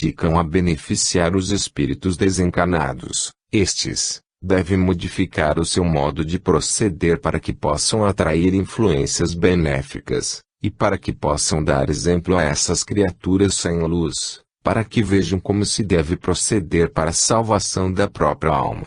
dedicam a beneficiar os espíritos desencarnados, estes devem modificar o seu modo de proceder para que possam atrair influências benéficas, e para que possam dar exemplo a essas criaturas sem luz, para que vejam como se deve proceder para a salvação da própria alma.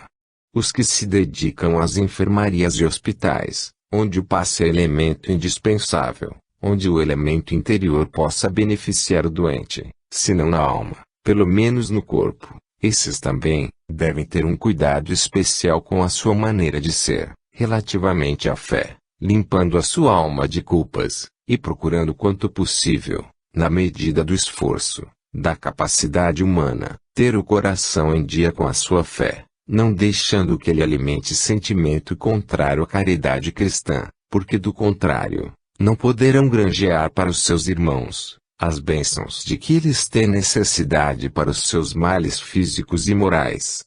Os que se dedicam às enfermarias e hospitais, onde o passe é elemento indispensável, onde o elemento interior possa beneficiar o doente, se não na alma, pelo menos no corpo, esses também devem ter um cuidado especial com a sua maneira de ser, relativamente à fé, limpando a sua alma de culpas, e procurando quanto possível, na medida do esforço, da capacidade humana, ter o coração em dia com a sua fé, não deixando que ele alimente sentimento contrário à caridade cristã, porque do contrário, não poderão granjear para os seus irmãos as bênçãos de que eles têm necessidade para os seus males físicos e morais.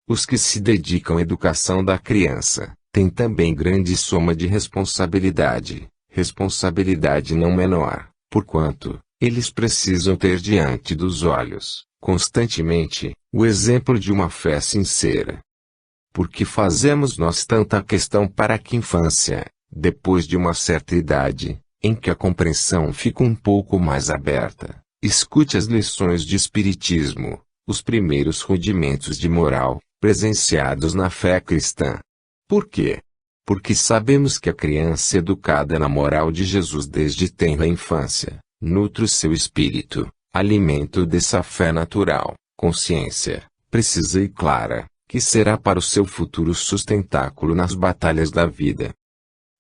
Os que se dedicam à educação da criança, têm também grande soma de responsabilidade não menor, porquanto, eles precisam ter diante dos olhos, constantemente, o exemplo de uma fé sincera. Por que fazemos nós tanta questão para que a infância, depois de uma certa idade, em que a compreensão fica um pouco mais aberta, escute as lições de espiritismo, os primeiros rudimentos de moral, presenciados na fé cristã? Por quê? Porque sabemos que a criança educada na moral de Jesus desde tenra infância, nutre o seu espírito, alimento dessa fé natural, consciência, precisa e clara, que será para o seu futuro sustentáculo nas batalhas da vida.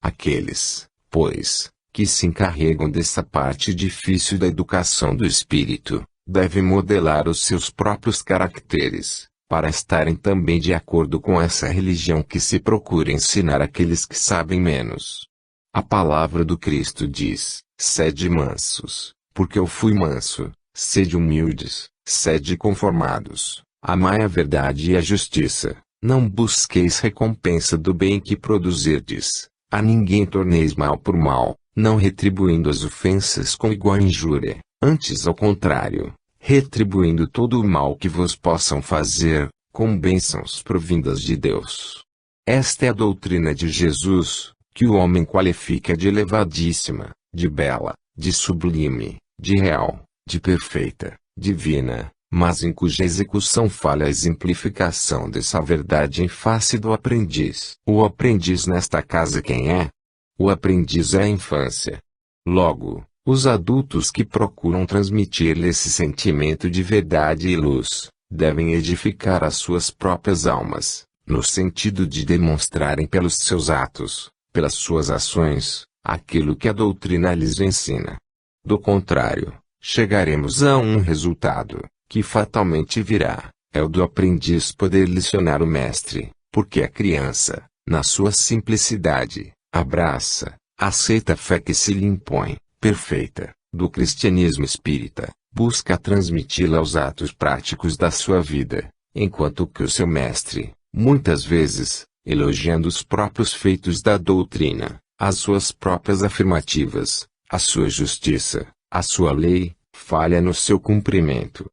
Aqueles, pois, que se encarregam dessa parte difícil da educação do espírito, devem modelar os seus próprios caracteres, para estarem também de acordo com essa religião que se procura ensinar àqueles que sabem menos. A palavra do Cristo diz: sede mansos, porque eu fui manso, sede humildes, sede conformados, amai a verdade e a justiça, não busqueis recompensa do bem que produzirdes, a ninguém torneis mal por mal, não retribuindo as ofensas com igual injúria, antes ao contrário, retribuindo todo o mal que vos possam fazer, com bênçãos provindas de Deus. Esta é a doutrina de Jesus, que o homem qualifica de elevadíssima, de bela, de sublime, de real, de perfeita, divina, mas em cuja execução falha a exemplificação dessa verdade em face do aprendiz. O aprendiz nesta casa quem é? O aprendiz é a infância. Logo, os adultos que procuram transmitir-lhe esse sentimento de verdade e luz, devem edificar as suas próprias almas, no sentido de demonstrarem pelos seus atos, pelas suas ações, aquilo que a doutrina lhes ensina. Do contrário, chegaremos a um resultado, que fatalmente virá, é o do aprendiz poder licionar o mestre, porque a criança, na sua simplicidade, abraça, aceita a fé que se lhe impõe, perfeita, do cristianismo espírita, busca transmiti-la aos atos práticos da sua vida, enquanto que o seu mestre, muitas vezes, elogiando os próprios feitos da doutrina, as suas próprias afirmativas, a sua justiça, a sua lei, falha no seu cumprimento.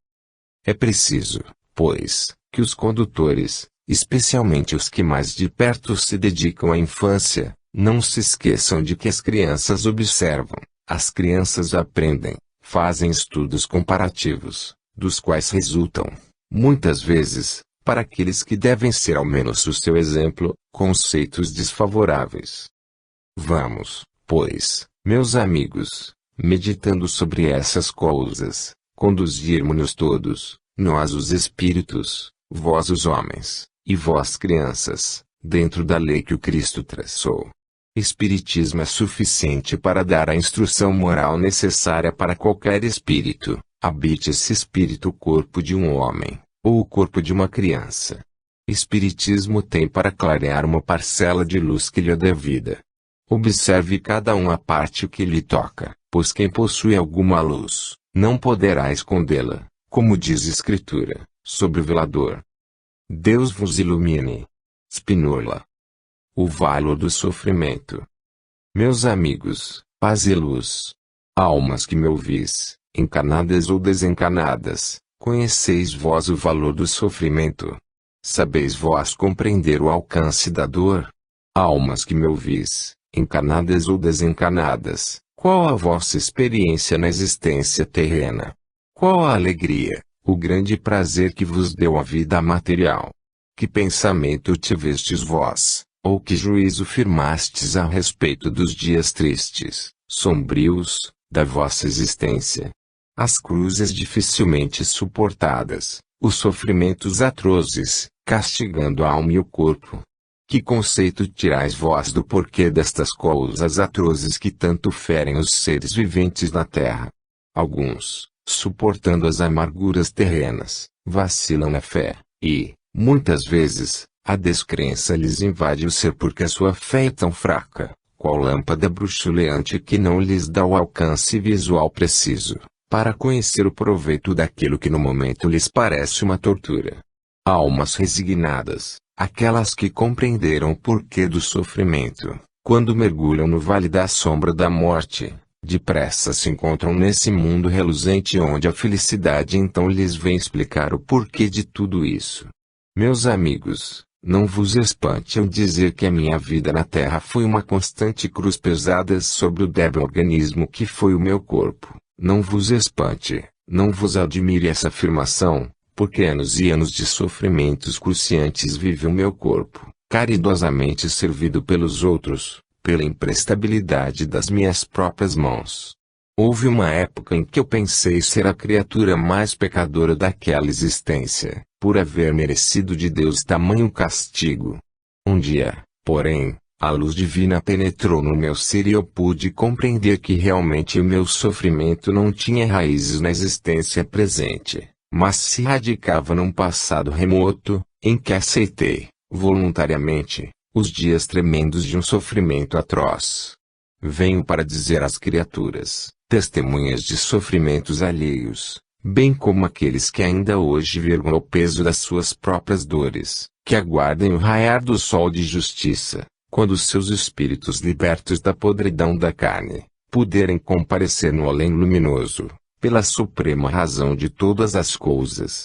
É preciso, pois, que os condutores, especialmente os que mais de perto se dedicam à infância, não se esqueçam de que as crianças observam, as crianças aprendem, fazem estudos comparativos, dos quais resultam, muitas vezes, para aqueles que devem ser ao menos o seu exemplo, conceitos desfavoráveis. Vamos, pois, meus amigos, meditando sobre essas coisas, conduzirmos-nos todos, nós os espíritos, vós os homens, e vós crianças, dentro da lei que o Cristo traçou. Espiritismo é suficiente para dar a instrução moral necessária para qualquer espírito, habite esse espírito o corpo de um homem, ou o corpo de uma criança. Espiritismo tem para clarear uma parcela de luz que lhe é devida. Observe cada um a parte que lhe toca, pois quem possui alguma luz, não poderá escondê-la, como diz a Escritura, sobre o velador. Deus vos ilumine. Spinola. O valor do sofrimento. Meus amigos, paz e luz. Almas que me ouvis, encarnadas ou desencarnadas, Conheceis vós o valor do sofrimento? Sabeis vós compreender o alcance da dor? Almas que me ouvis, encarnadas ou desencarnadas, qual a vossa experiência na existência terrena? Qual a alegria, o grande prazer que vos deu a vida material? Que pensamento tivestes vós, ou que juízo firmastes a respeito dos dias tristes, sombrios, da vossa existência? As cruzes dificilmente suportadas, os sofrimentos atrozes, castigando a alma e o corpo. Que conceito tirais vós do porquê destas coisas atrozes que tanto ferem os seres viventes na terra? Alguns, suportando as amarguras terrenas, vacilam na fé, e, muitas vezes, a descrença lhes invade o ser porque a sua fé é tão fraca, qual lâmpada bruxuleante que não lhes dá o alcance visual preciso, para conhecer o proveito daquilo que no momento lhes parece uma tortura. Almas resignadas, aquelas que compreenderam o porquê do sofrimento, quando mergulham no vale da sombra da morte, depressa se encontram nesse mundo reluzente onde a felicidade então lhes vem explicar o porquê de tudo isso. Meus amigos, não vos espante ao dizer que a minha vida na terra foi uma constante cruz pesada sobre o débil organismo que foi o meu corpo. Não vos espante, não vos admire essa afirmação, porque anos e anos de sofrimentos cruciantes vive o meu corpo, caridosamente servido pelos outros, pela imprestabilidade das minhas próprias mãos. Houve uma época em que eu pensei ser a criatura mais pecadora daquela existência, por haver merecido de Deus tamanho castigo. Um dia, porém, a luz divina penetrou no meu ser e eu pude compreender que realmente o meu sofrimento não tinha raízes na existência presente, mas se radicava num passado remoto, em que aceitei, voluntariamente, os dias tremendos de um sofrimento atroz. Venho para dizer às criaturas, testemunhas de sofrimentos alheios, bem como aqueles que ainda hoje vergam o peso das suas próprias dores, que aguardem o raiar do sol de justiça, quando seus espíritos libertos da podridão da carne, puderem comparecer no além luminoso, pela suprema razão de todas as coisas.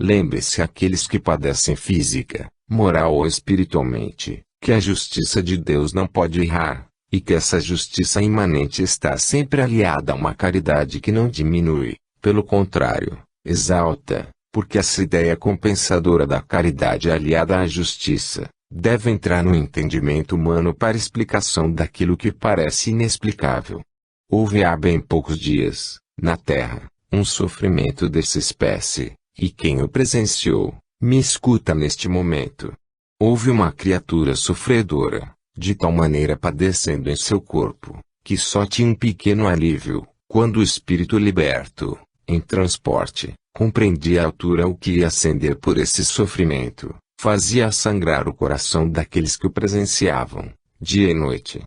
Lembre-se aqueles que padecem física, moral ou espiritualmente, que a justiça de Deus não pode errar, e que essa justiça imanente está sempre aliada a uma caridade que não diminui, pelo contrário, exalta, porque essa ideia compensadora da caridade aliada à justiça, deve entrar no entendimento humano para explicação daquilo que parece inexplicável. Houve há bem poucos dias, na Terra, um sofrimento dessa espécie, e quem o presenciou, me escuta neste momento. Houve uma criatura sofredora, de tal maneira padecendo em seu corpo, que só tinha um pequeno alívio, quando o espírito liberto, em transporte, compreendia a altura o que ia ascender por esse sofrimento, fazia sangrar o coração daqueles que o presenciavam, dia e noite.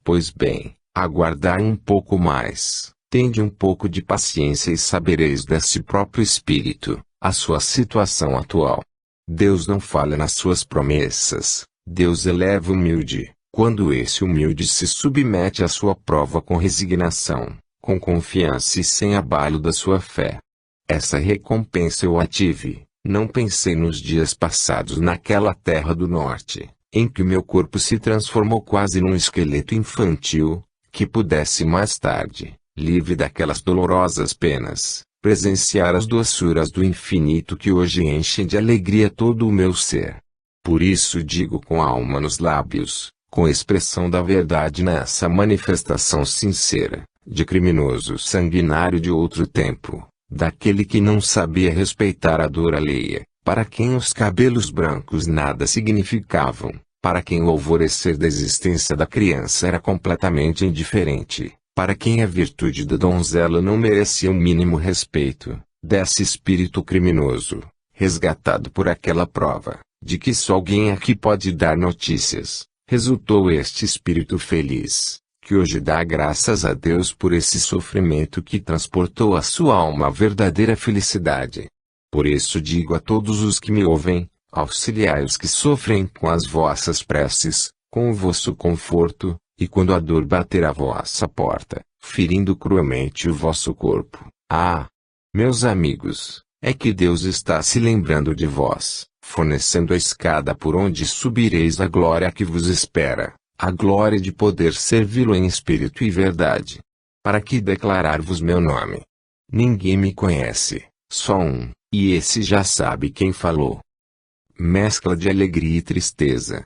Pois bem, aguardai um pouco mais, tende um pouco de paciência e sabereis desse próprio espírito, a sua situação atual. Deus não falha nas suas promessas, Deus eleva o humilde, quando esse humilde se submete à sua prova com resignação, com confiança e sem abalo da sua fé. Essa recompensa eu a tive, não pensei nos dias passados naquela terra do norte, em que meu corpo se transformou quase num esqueleto infantil, que pudesse mais tarde, livre daquelas dolorosas penas, presenciar as doçuras do infinito que hoje enchem de alegria todo o meu ser. Por isso digo com a alma nos lábios, com expressão da verdade nessa manifestação sincera, de criminoso sanguinário de outro tempo, daquele que não sabia respeitar a dor alheia, para quem os cabelos brancos nada significavam, para quem o alvorecer da existência da criança era completamente indiferente, para quem a virtude da donzela não merecia o mínimo respeito, desse espírito criminoso, resgatado por aquela prova, de que só alguém aqui pode dar notícias, resultou este espírito feliz, que hoje dá graças a Deus por esse sofrimento que transportou a sua alma à verdadeira felicidade. Por isso digo a todos os que me ouvem, auxiliai os que sofrem com as vossas preces, com o vosso conforto, e quando a dor bater à vossa porta, ferindo cruelmente o vosso corpo. Ah! Meus amigos, É que Deus está se lembrando de vós, fornecendo a escada por onde subireis à glória que vos espera, a glória de poder servi-lo em espírito e verdade. Para que declarar-vos meu nome? Ninguém me conhece, só um, e esse já sabe quem falou. Mescla de alegria e tristeza.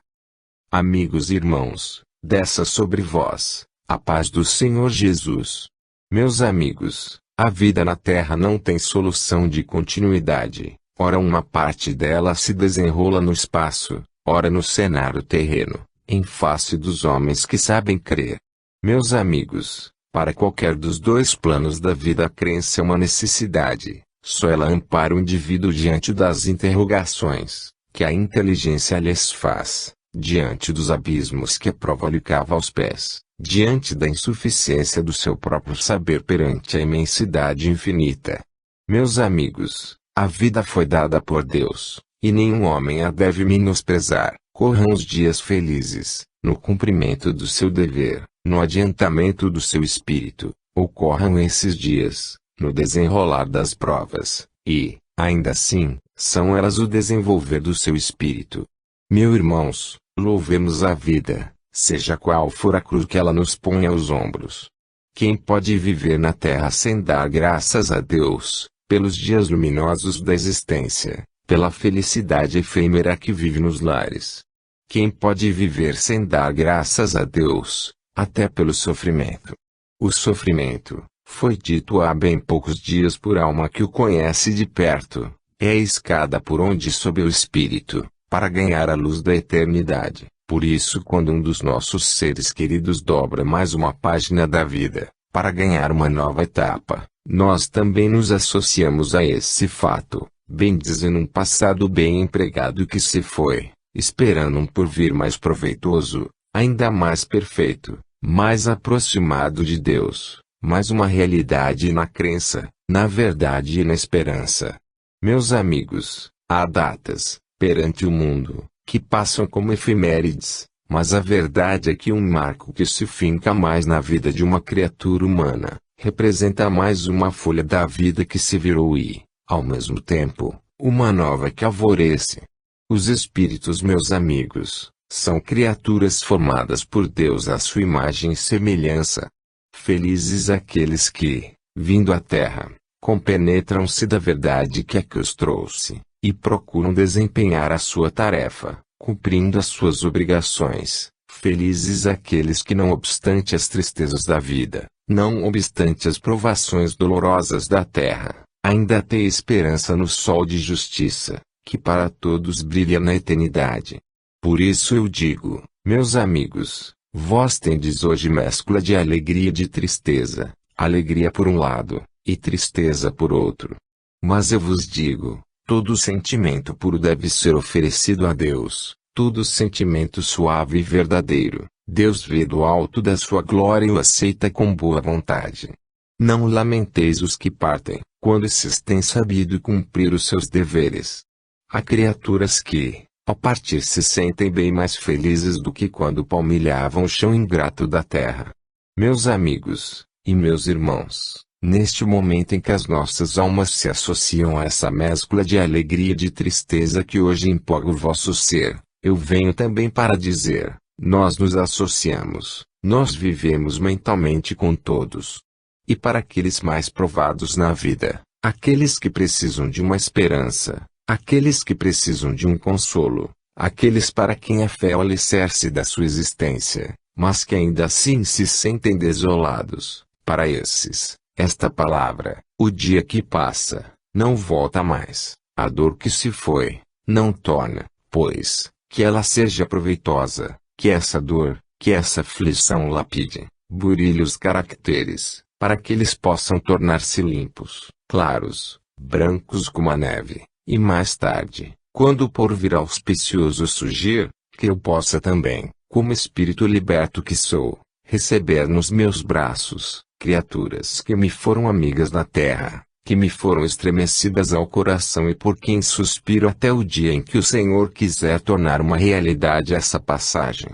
Amigos e irmãos, desça sobre vós a paz do Senhor Jesus. Meus amigos, a vida na Terra não tem solução de continuidade. Ora uma parte dela se desenrola no espaço, ora no cenário terreno, em face dos homens que sabem crer. Meus amigos, para qualquer dos dois planos da vida a crença é uma necessidade. Só ela ampara o indivíduo diante das interrogações que a inteligência lhes faz, diante dos abismos que a prova lhe cava aos pés, diante da insuficiência do seu próprio saber perante a imensidade infinita. Meus amigos, a vida foi dada por Deus, e nenhum homem a deve menosprezar. Corram os dias felizes, no cumprimento do seu dever, no adiantamento do seu espírito, ou corram esses dias, no desenrolar das provas, e, ainda assim, são elas o desenvolver do seu espírito. Meus irmãos, louvemos a vida, seja qual for a cruz que ela nos põe aos ombros. Quem pode viver na terra sem dar graças a Deus, pelos dias luminosos da existência, pela felicidade efêmera que vive nos lares? Quem pode viver sem dar graças a Deus, até pelo sofrimento? O sofrimento, foi dito há bem poucos dias por alma que o conhece de perto, é a escada por onde sobe o espírito, para ganhar a luz da eternidade. Por isso quando um dos nossos seres queridos dobra mais uma página da vida, para ganhar uma nova etapa, nós também nos associamos a esse fato, bem dizendo um passado bem empregado que se foi, esperando um porvir mais proveitoso, ainda mais perfeito, mais aproximado de Deus, mais uma realidade na crença, na verdade e na esperança. Meus amigos, há datas, perante o mundo, que passam como efemérides, mas a verdade é que um marco que se finca mais na vida de uma criatura humana, representa mais uma folha da vida que se virou e, ao mesmo tempo, uma nova que alvorece. Os espíritos, meus amigos, são criaturas formadas por Deus à sua imagem e semelhança. Felizes aqueles que, vindo à Terra, compenetram-se da verdade que é que os trouxe, e procuram desempenhar a sua tarefa, cumprindo as suas obrigações. Felizes aqueles que, não obstante as tristezas da vida, não obstante as provações dolorosas da terra, ainda têm esperança no sol de justiça, que para todos brilha na eternidade. Por isso eu digo, meus amigos, vós tendes hoje mescla de alegria e de tristeza, alegria por um lado, e tristeza por outro. Mas eu vos digo, todo sentimento puro deve ser oferecido a Deus, todo sentimento suave e verdadeiro, Deus vê do alto da sua glória e o aceita com boa vontade. Não lamenteis os que partem, quando esses têm sabido cumprir os seus deveres. Há criaturas que, ao partir se sentem bem mais felizes do que quando palmilhavam o chão ingrato da terra. Meus amigos, e meus irmãos, neste momento em que as nossas almas se associam a essa mescla de alegria e de tristeza que hoje empolga o vosso ser, eu venho também para dizer, nós nos associamos, nós vivemos mentalmente com todos. E para aqueles mais provados na vida, aqueles que precisam de uma esperança, aqueles que precisam de um consolo, aqueles para quem a fé é o alicerce da sua existência, mas que ainda assim se sentem desolados, para esses, esta palavra, o dia que passa, não volta mais, a dor que se foi, não torna, pois, que ela seja proveitosa, que essa dor, que essa aflição lapide, burilhe os caracteres, para que eles possam tornar-se limpos, claros, brancos como a neve. E mais tarde, quando o porvir auspicioso surgir, que eu possa também, como espírito liberto que sou, receber nos meus braços, criaturas que me foram amigas na terra, que me foram estremecidas ao coração e por quem suspiro até o dia em que o Senhor quiser tornar uma realidade essa passagem.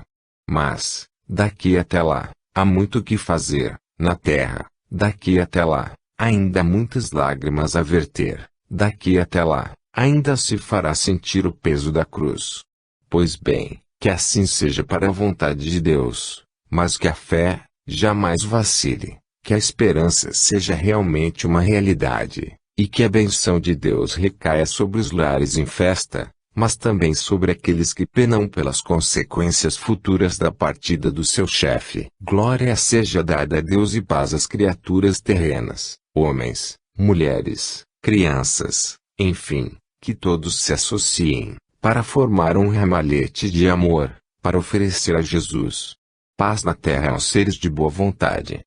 Mas, daqui até lá, há muito o que fazer, na terra, daqui até lá, ainda muitas lágrimas a verter. Daqui até lá, ainda se fará sentir o peso da cruz. Pois bem, que assim seja para a vontade de Deus, mas que a fé jamais vacile, que a esperança seja realmente uma realidade, e que a bênção de Deus recaia sobre os lares em festa, mas também sobre aqueles que penam pelas consequências futuras da partida do seu chefe. Glória seja dada a Deus e paz às criaturas terrenas, homens, mulheres, crianças, enfim, que todos se associem, para formar um ramalhete de amor, para oferecer a Jesus paz na terra aos seres de boa vontade.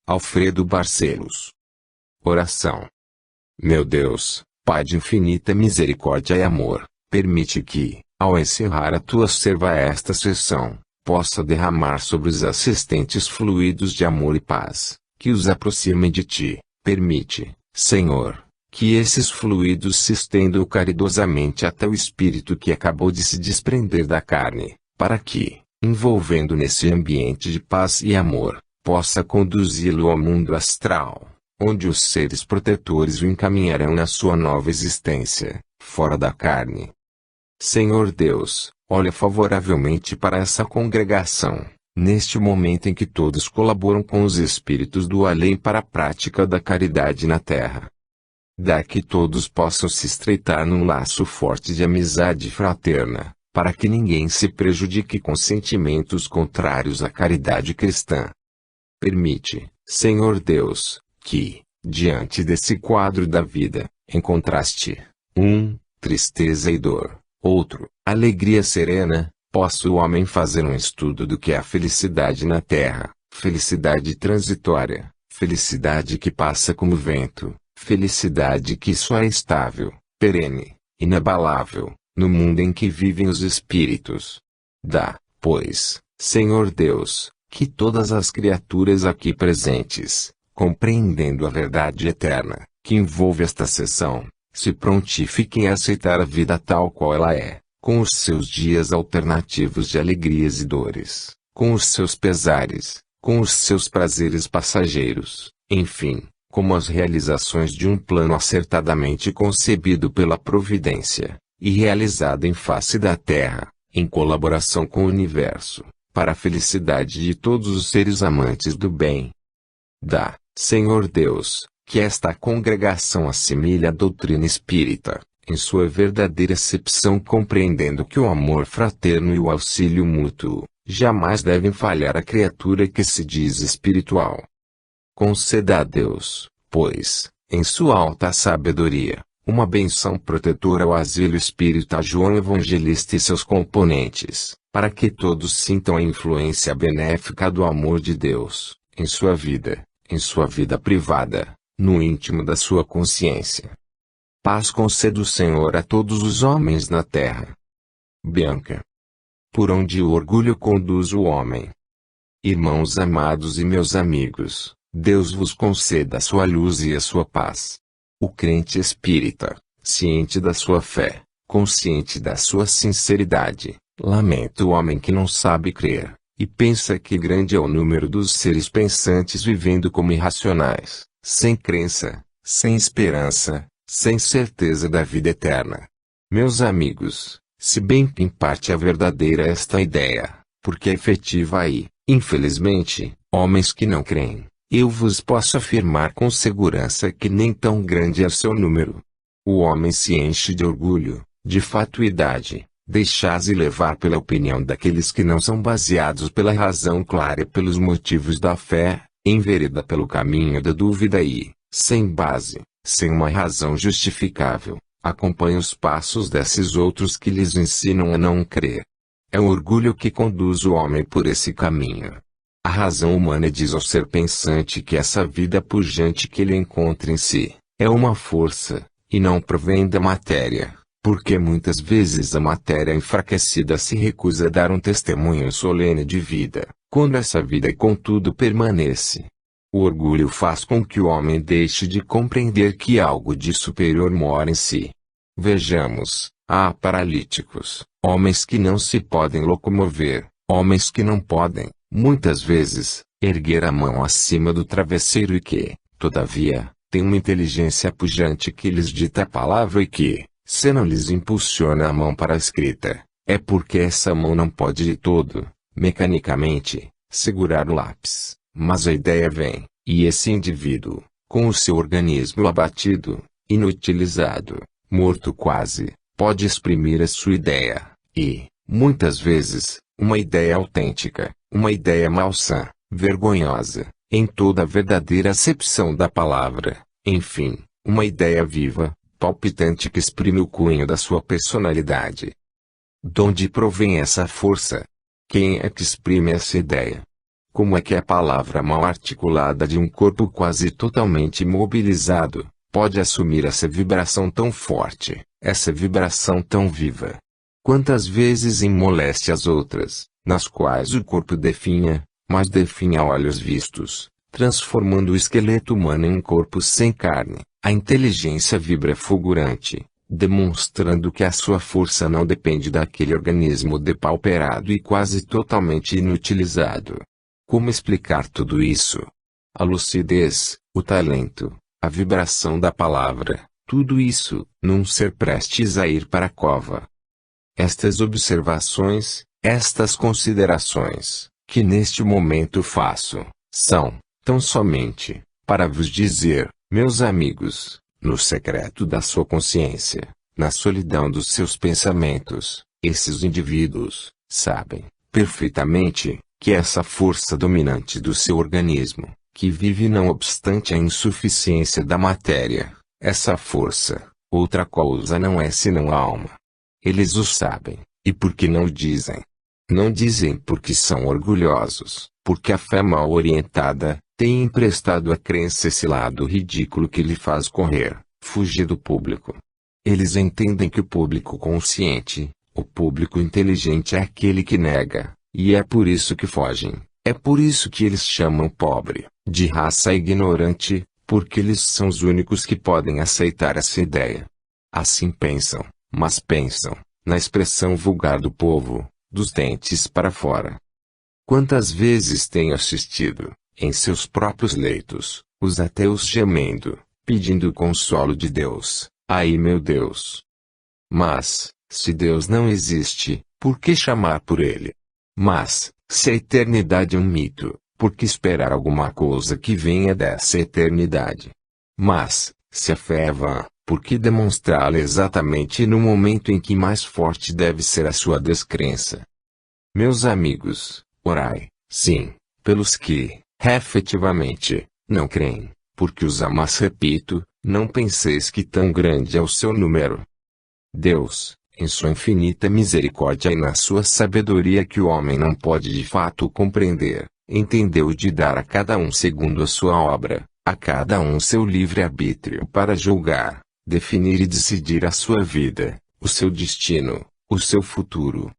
Alfredo Barcelos. Oração. Meu Deus, Pai de infinita misericórdia e amor, permite que, ao encerrar a tua serva esta sessão, possa derramar sobre os assistentes fluidos de amor e paz, que os aproximem de ti. Permite, Senhor, que esses fluidos se estendam caridosamente até o espírito que acabou de se desprender da carne, para que, envolvendo nesse ambiente de paz e amor, possa conduzi-lo ao mundo astral, onde os seres protetores o encaminharão na sua nova existência, fora da carne. Senhor Deus, olha favoravelmente para essa congregação, neste momento em que todos colaboram com os espíritos do além para a prática da caridade na terra. Dá que todos possam se estreitar num laço forte de amizade fraterna, para que ninguém se prejudique com sentimentos contrários à caridade cristã. Permite, Senhor Deus, que, diante desse quadro da vida, encontraste, tristeza e dor, outro, alegria serena, possa o homem fazer um estudo do que é a felicidade na terra, felicidade transitória, felicidade que passa como vento, felicidade que só é estável, perene, inabalável, no mundo em que vivem os espíritos. Dá, pois, Senhor Deus, que todas as criaturas aqui presentes, compreendendo a verdade eterna, que envolve esta sessão, se prontifiquem a aceitar a vida tal qual ela é, com os seus dias alternativos de alegrias e dores, com os seus pesares, com os seus prazeres passageiros, enfim, como as realizações de um plano acertadamente concebido pela providência, e realizado em face da terra, em colaboração com o universo, para a felicidade de todos os seres amantes do bem. Dá, Senhor Deus, que esta congregação assimile a doutrina espírita, em sua verdadeira acepção, compreendendo que o amor fraterno e o auxílio mútuo, jamais devem falhar à criatura que se diz espiritual. Conceda a Deus, pois, em sua alta sabedoria, uma benção protetora ao asilo espírita João Evangelista e seus componentes, para que todos sintam a influência benéfica do amor de Deus, em sua vida privada, no íntimo da sua consciência. Paz conceda o Senhor a todos os homens na terra. Bianca. Por onde o orgulho conduz o homem. Irmãos amados e meus amigos, Deus vos conceda a sua luz e a sua paz. O crente espírita, ciente da sua fé, consciente da sua sinceridade, lamenta o homem que não sabe crer, e pensa que grande é o número dos seres pensantes vivendo como irracionais, sem crença, sem esperança, sem certeza da vida eterna. Meus amigos, se bem que em parte é verdadeira esta ideia, porque é efetiva aí, infelizmente, homens que não creem, eu vos posso afirmar com segurança que nem tão grande é seu número. O homem se enche de orgulho, de fatuidade, deixai-se levar pela opinião daqueles que não são baseados pela razão clara e pelos motivos da fé, envereda pelo caminho da dúvida e, sem base, sem uma razão justificável, acompanha os passos desses outros que lhes ensinam a não crer. É o orgulho que conduz o homem por esse caminho. A razão humana diz ao ser pensante que essa vida pujante que ele encontra em si, é uma força, e não provém da matéria, porque muitas vezes a matéria enfraquecida se recusa a dar um testemunho solene de vida, quando essa vida contudo permanece. O orgulho faz com que o homem deixe de compreender que algo de superior mora em si. Vejamos, há paralíticos, homens que não se podem locomover, homens que não podem, muitas vezes, erguer a mão acima do travesseiro e que, todavia, tem uma inteligência pujante que lhes dita a palavra e que, se não lhes impulsiona a mão para a escrita, é porque essa mão não pode de todo, mecanicamente, segurar o lápis, mas a ideia vem, e esse indivíduo, com o seu organismo abatido, inutilizado, morto quase, pode exprimir a sua ideia, e, muitas vezes, uma ideia autêntica, uma ideia malsã, vergonhosa, em toda a verdadeira acepção da palavra, enfim, uma ideia viva, palpitante que exprime o cunho da sua personalidade. Donde provém essa força? Quem é que exprime essa ideia? Como é que a palavra mal articulada de um corpo quase totalmente imobilizado, pode assumir essa vibração tão forte, essa vibração tão viva? Quantas vezes em moléstias outras, nas quais o corpo definha, mas definha a olhos vistos, transformando o esqueleto humano em um corpo sem carne, a inteligência vibra fulgurante, demonstrando que a sua força não depende daquele organismo depauperado e quase totalmente inutilizado. Como explicar tudo isso? A lucidez, o talento, a vibração da palavra, tudo isso, num ser prestes a ir para a cova. Estas observações, estas considerações, que neste momento faço, são, tão somente, para vos dizer, meus amigos, no secreto da sua consciência, na solidão dos seus pensamentos, esses indivíduos, sabem, perfeitamente, que essa força dominante do seu organismo, que vive não obstante a insuficiência da matéria, essa força, outra coisa não é senão a alma. Eles o sabem, e por que não dizem? Não dizem porque são orgulhosos, porque a fé mal orientada, tem emprestado à crença esse lado ridículo que lhe faz correr, fugir do público. Eles entendem que o público consciente, o público inteligente é aquele que nega, e é por isso que fogem, é por isso que eles chamam pobre, de raça ignorante, porque eles são os únicos que podem aceitar essa ideia. Assim pensam, mas pensam, na expressão vulgar do povo, dos dentes para fora. Quantas vezes tenho assistido, em seus próprios leitos, os ateus gemendo, pedindo o consolo de Deus, ai meu Deus. Mas, se Deus não existe, por que chamar por ele? Mas, se a eternidade é um mito, por que esperar alguma coisa que venha dessa eternidade? Mas, se a fé é vã, por que demonstrá-la exatamente no momento em que mais forte deve ser a sua descrença? Meus amigos, orai, sim, pelos que, efetivamente, não creem, porque os mas repito, não penseis que tão grande é o seu número. Deus, em sua infinita misericórdia e na sua sabedoria que o homem não pode de fato compreender, entendeu de dar a cada um segundo a sua obra, a cada um seu livre-arbítrio para julgar, definir e decidir a sua vida, o seu destino, o seu futuro.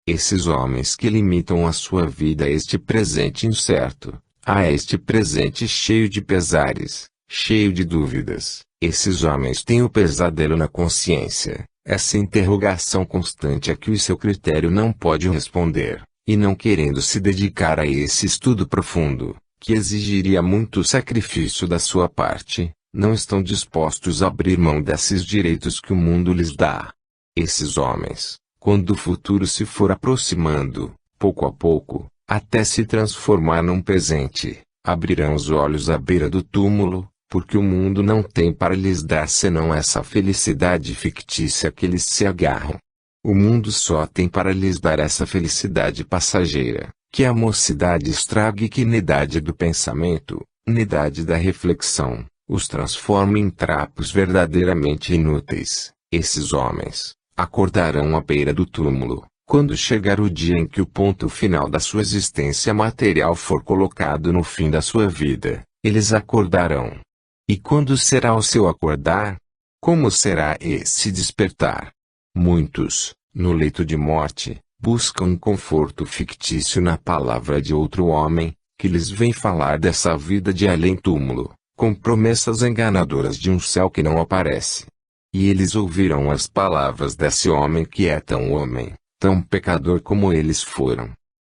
Esses homens que limitam a sua vida a este presente incerto, a este presente cheio de pesares, cheio de dúvidas, esses homens têm o pesadelo na consciência, essa interrogação constante a que o seu critério não pode responder, e não querendo se dedicar a esse estudo profundo, que exigiria muito sacrifício da sua parte, não estão dispostos a abrir mão desses direitos que o mundo lhes dá. Esses homens, quando o futuro se for aproximando, pouco a pouco, até se transformar num presente, abrirão os olhos à beira do túmulo, porque o mundo não tem para lhes dar senão essa felicidade fictícia que eles se agarram. O mundo só tem para lhes dar essa felicidade passageira, que a mocidade estrague na idade do pensamento, na idade da reflexão, os transforma em trapos verdadeiramente inúteis. Esses homens acordarão à beira do túmulo, quando chegar o dia em que o ponto final da sua existência material for colocado no fim da sua vida, eles acordarão. E quando será o seu acordar? Como será esse despertar? Muitos, no leito de morte, buscam um conforto fictício na palavra de outro homem, que lhes vem falar dessa vida de além-túmulo, com promessas enganadoras de um céu que não aparece. E eles ouvirão as palavras desse homem que é tão homem, tão pecador como eles foram.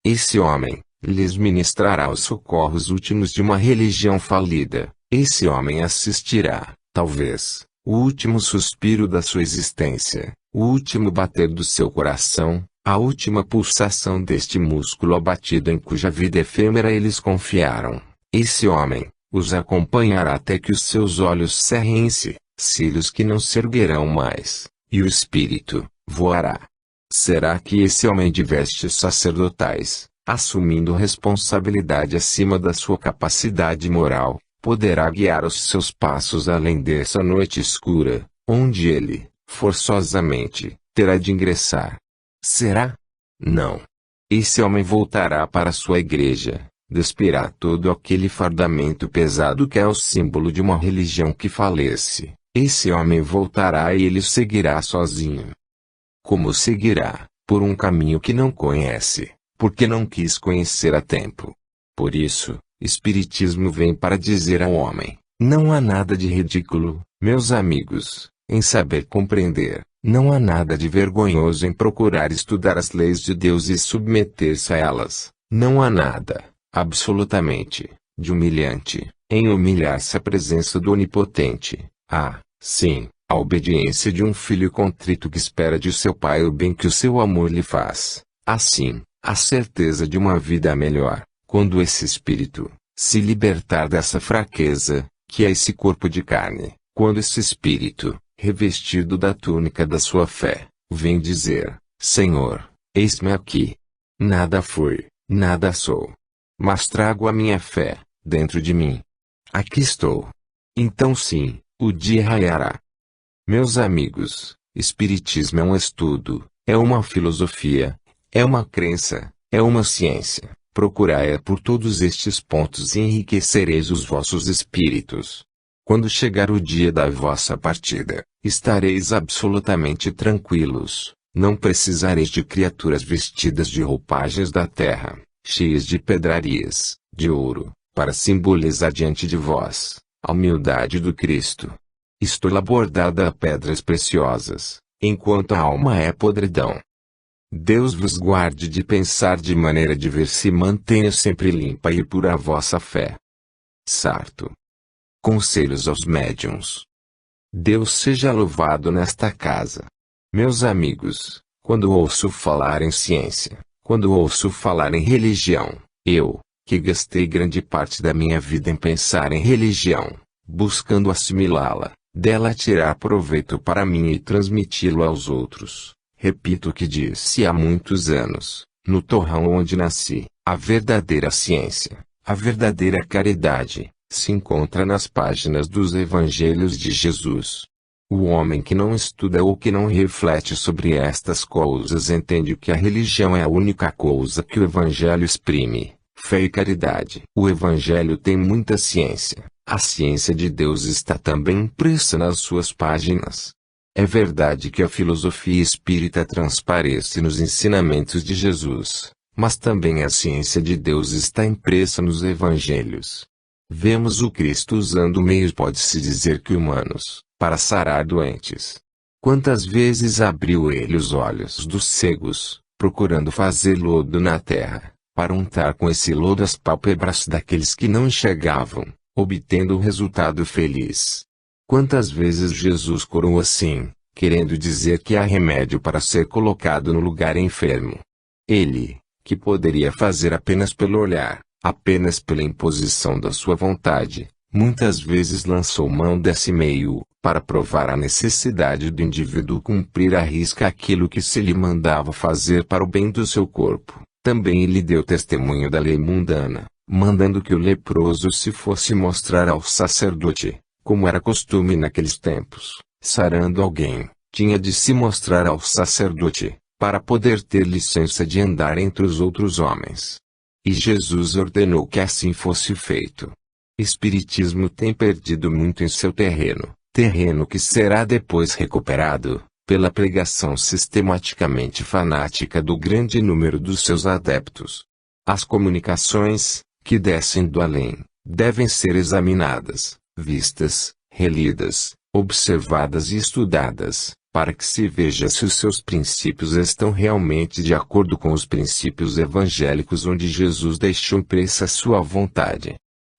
Esse homem lhes ministrará os socorros últimos de uma religião falida. Esse homem assistirá, talvez, o último suspiro da sua existência, o último bater do seu coração, a última pulsação deste músculo abatido em cuja vida efêmera eles confiaram. Esse homem os acompanhará até que os seus olhos cerrem-se, cílios que não se erguerão mais, e o espírito voará. Será que esse homem de vestes sacerdotais, assumindo responsabilidade acima da sua capacidade moral, poderá guiar os seus passos além dessa noite escura, onde ele, forçosamente, terá de ingressar? Será? Não. Esse homem voltará para sua igreja, despirá todo aquele fardamento pesado que é o símbolo de uma religião que falece. Esse homem voltará e ele seguirá sozinho. Como seguirá? Por um caminho que não conhece, porque não quis conhecer a tempo. Por isso, Espiritismo vem para dizer ao homem: não há nada de ridículo, meus amigos, em saber compreender, não há nada de vergonhoso em procurar estudar as leis de Deus e submeter-se a elas, não há nada, absolutamente, de humilhante, em humilhar-se à presença do Onipotente. Há, sim, a obediência de um filho contrito que espera de seu pai o bem que o seu amor lhe faz. Assim, a certeza de uma vida melhor, quando esse espírito se libertar dessa fraqueza, que é esse corpo de carne, quando esse espírito, revestido da túnica da sua fé, vem dizer: Senhor, eis-me aqui. Nada fui, nada sou. Mas trago a minha fé, dentro de mim. Aqui estou. Então sim, o dia raiará. Meus amigos, Espiritismo é um estudo, é uma filosofia, é uma crença, é uma ciência. Procurai por todos estes pontos e enriquecereis os vossos espíritos. Quando chegar o dia da vossa partida, estareis absolutamente tranquilos, não precisareis de criaturas vestidas de roupagens da terra, cheias de pedrarias, de ouro, para simbolizar diante de vós a humildade do Cristo. Estola bordada a pedras preciosas, enquanto a alma é podridão. Deus vos guarde de pensar de maneira de ver se mantenha sempre limpa e pura a vossa fé. Sarto. Conselhos aos médiuns. Deus seja louvado nesta casa. Meus amigos, quando ouço falar em ciência, quando ouço falar em religião, eu, que gastei grande parte da minha vida em pensar em religião, buscando assimilá-la, dela tirar proveito para mim e transmiti-lo aos outros, repito o que disse há muitos anos, no torrão onde nasci: a verdadeira ciência, a verdadeira caridade, se encontra nas páginas dos Evangelhos de Jesus. O homem que não estuda ou que não reflete sobre estas coisas entende que a religião é a única coisa que o Evangelho exprime: fé e caridade. O Evangelho tem muita ciência, a ciência de Deus está também impressa nas suas páginas. É verdade que a filosofia espírita transparece nos ensinamentos de Jesus, mas também a ciência de Deus está impressa nos Evangelhos. Vemos o Cristo usando meios, pode-se dizer que humanos, para sarar doentes. Quantas vezes abriu ele os olhos dos cegos, procurando fazer lodo na terra, para untar com esse lodo as pálpebras daqueles que não enxergavam, obtendo um resultado feliz. Quantas vezes Jesus curou assim, querendo dizer que há remédio para ser colocado no lugar enfermo. Ele, que poderia fazer apenas pelo olhar, apenas pela imposição da sua vontade, muitas vezes lançou mão desse meio, para provar a necessidade do indivíduo cumprir à risca aquilo que se lhe mandava fazer para o bem do seu corpo. Também ele deu testemunho da lei mundana, mandando que o leproso se fosse mostrar ao sacerdote, como era costume naqueles tempos, sarando alguém, tinha de se mostrar ao sacerdote, para poder ter licença de andar entre os outros homens. E Jesus ordenou que assim fosse feito. Espiritismo tem perdido muito em seu terreno, terreno que será depois recuperado, pela pregação sistematicamente fanática do grande número dos seus adeptos. As comunicações, que descem do além, devem ser examinadas, vistas, relidas, observadas e estudadas, para que se veja se os seus princípios estão realmente de acordo com os princípios evangélicos onde Jesus deixou impressa sua vontade.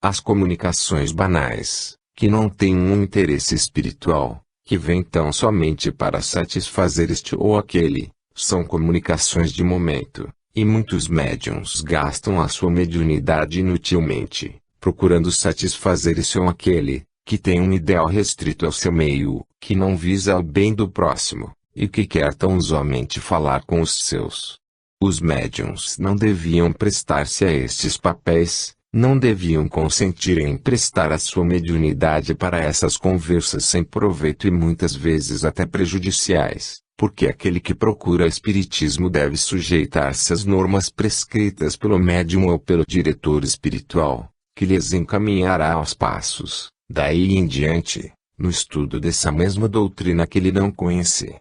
As comunicações banais, que não têm um interesse espiritual, que vêm tão somente para satisfazer este ou aquele, são comunicações de momento, e muitos médiuns gastam a sua mediunidade inutilmente, procurando satisfazer esse ou aquele, que tem um ideal restrito ao seu meio, que não visa o bem do próximo, e que quer tão somente falar com os seus. Os médiuns não deviam prestar-se a estes papéis, não deviam consentir em prestar a sua mediunidade para essas conversas sem proveito e muitas vezes até prejudiciais, porque aquele que procura espiritismo deve sujeitar-se às normas prescritas pelo médium ou pelo diretor espiritual, que lhes encaminhará aos passos, daí em diante, no estudo dessa mesma doutrina que ele não conhece.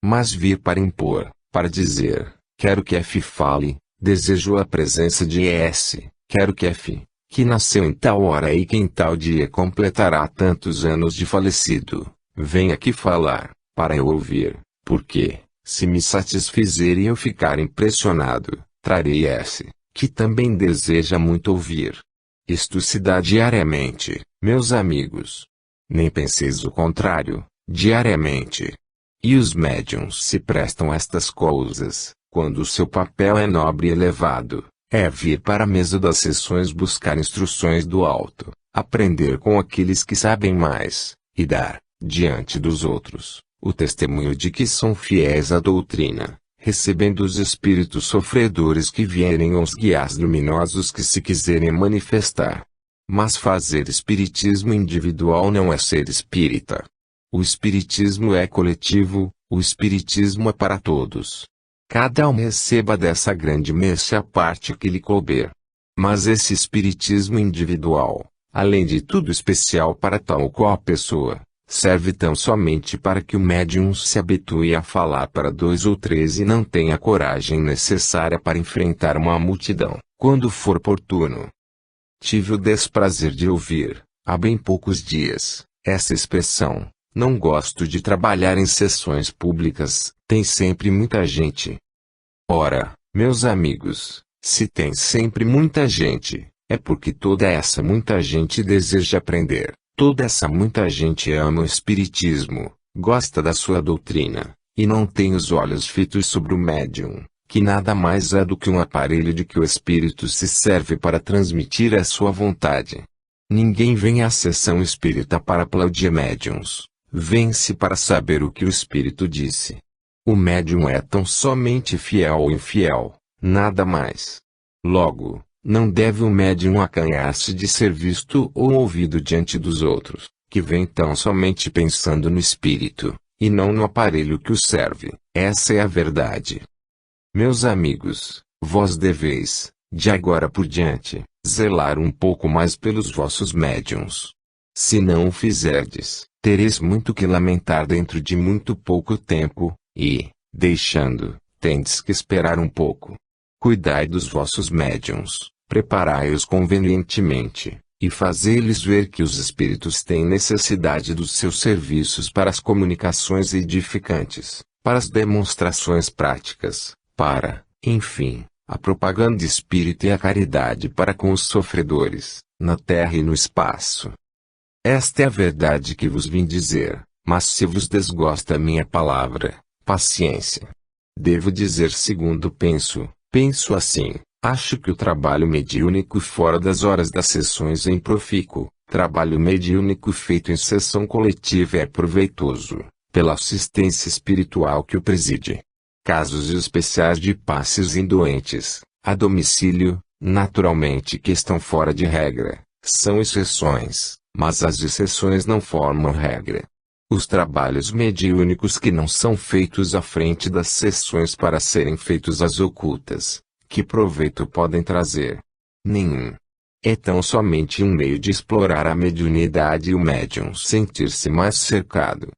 Mas vir para impor, para dizer, quero que F fale, desejo a presença de S, quero que F, que nasceu em tal hora e que em tal dia completará tantos anos de falecido, venha aqui falar, para eu ouvir, porque, se me satisfizer e eu ficar impressionado, trarei S, que também deseja muito ouvir. Isto se dá diariamente, meus amigos. Nem penseis o contrário, diariamente. E os médiuns se prestam a estas coisas, quando o seu papel é nobre e elevado, é vir para a mesa das sessões buscar instruções do alto, aprender com aqueles que sabem mais, e dar, diante dos outros, o testemunho de que são fiéis à doutrina, recebendo os espíritos sofredores que vierem ou os guias luminosos que se quiserem manifestar. Mas fazer espiritismo individual não é ser espírita. O espiritismo é coletivo, o espiritismo é para todos. Cada um receba dessa grande messe a parte que lhe couber. Mas esse espiritismo individual, além de tudo especial para tal ou qual pessoa, serve tão somente para que o médium se habitue a falar para 2 ou 3 e não tenha a coragem necessária para enfrentar uma multidão, quando for oportuno. Tive o desprazer de ouvir, há bem poucos dias, essa expressão: não gosto de trabalhar em sessões públicas, tem sempre muita gente. Ora, meus amigos, se tem sempre muita gente, é porque toda essa muita gente deseja aprender, toda essa muita gente ama o espiritismo, gosta da sua doutrina, e não tem os olhos fitos sobre o médium, que nada mais é do que um aparelho de que o espírito se serve para transmitir a sua vontade. Ninguém vem à sessão espírita para aplaudir médiuns. Vem-se para saber o que o espírito disse. O médium é tão somente fiel ou infiel, nada mais. Logo, não deve o médium acanhar-se de ser visto ou ouvido diante dos outros, que vem tão somente pensando no espírito, e não no aparelho que o serve. Essa é a verdade. Meus amigos, vós deveis, de agora por diante, zelar um pouco mais pelos vossos médiuns. Se não o fizerdes, tereis muito que lamentar dentro de muito pouco tempo, e, deixando, tendes que esperar um pouco. Cuidai dos vossos médiuns, preparai-os convenientemente, e fazei-lhes ver que os espíritos têm necessidade dos seus serviços para as comunicações edificantes, para as demonstrações práticas, para, enfim, a propaganda espírita e a caridade para com os sofredores, na terra e no espaço. Esta é a verdade que vos vim dizer, mas se vos desgosta a minha palavra, paciência. Devo dizer segundo penso assim, acho que o trabalho mediúnico fora das horas das sessões é improfícuo, trabalho mediúnico feito em sessão coletiva é proveitoso, pela assistência espiritual que o preside. Casos especiais de passes em doentes, a domicílio, naturalmente que estão fora de regra, são exceções. Mas as exceções não formam regra. Os trabalhos mediúnicos que não são feitos à frente das sessões para serem feitos às ocultas, que proveito podem trazer? Nenhum. É tão somente um meio de explorar a mediunidade e o médium sentir-se mais cercado.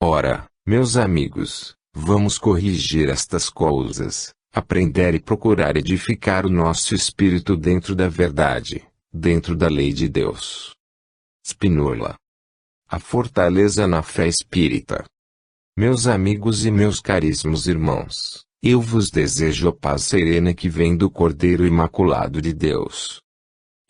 Ora, meus amigos, vamos corrigir estas coisas, aprender e procurar edificar o nosso espírito dentro da verdade, dentro da lei de Deus. Spinola. A fortaleza na fé espírita. Meus amigos e meus caríssimos irmãos, eu vos desejo a paz serena que vem do Cordeiro Imaculado de Deus.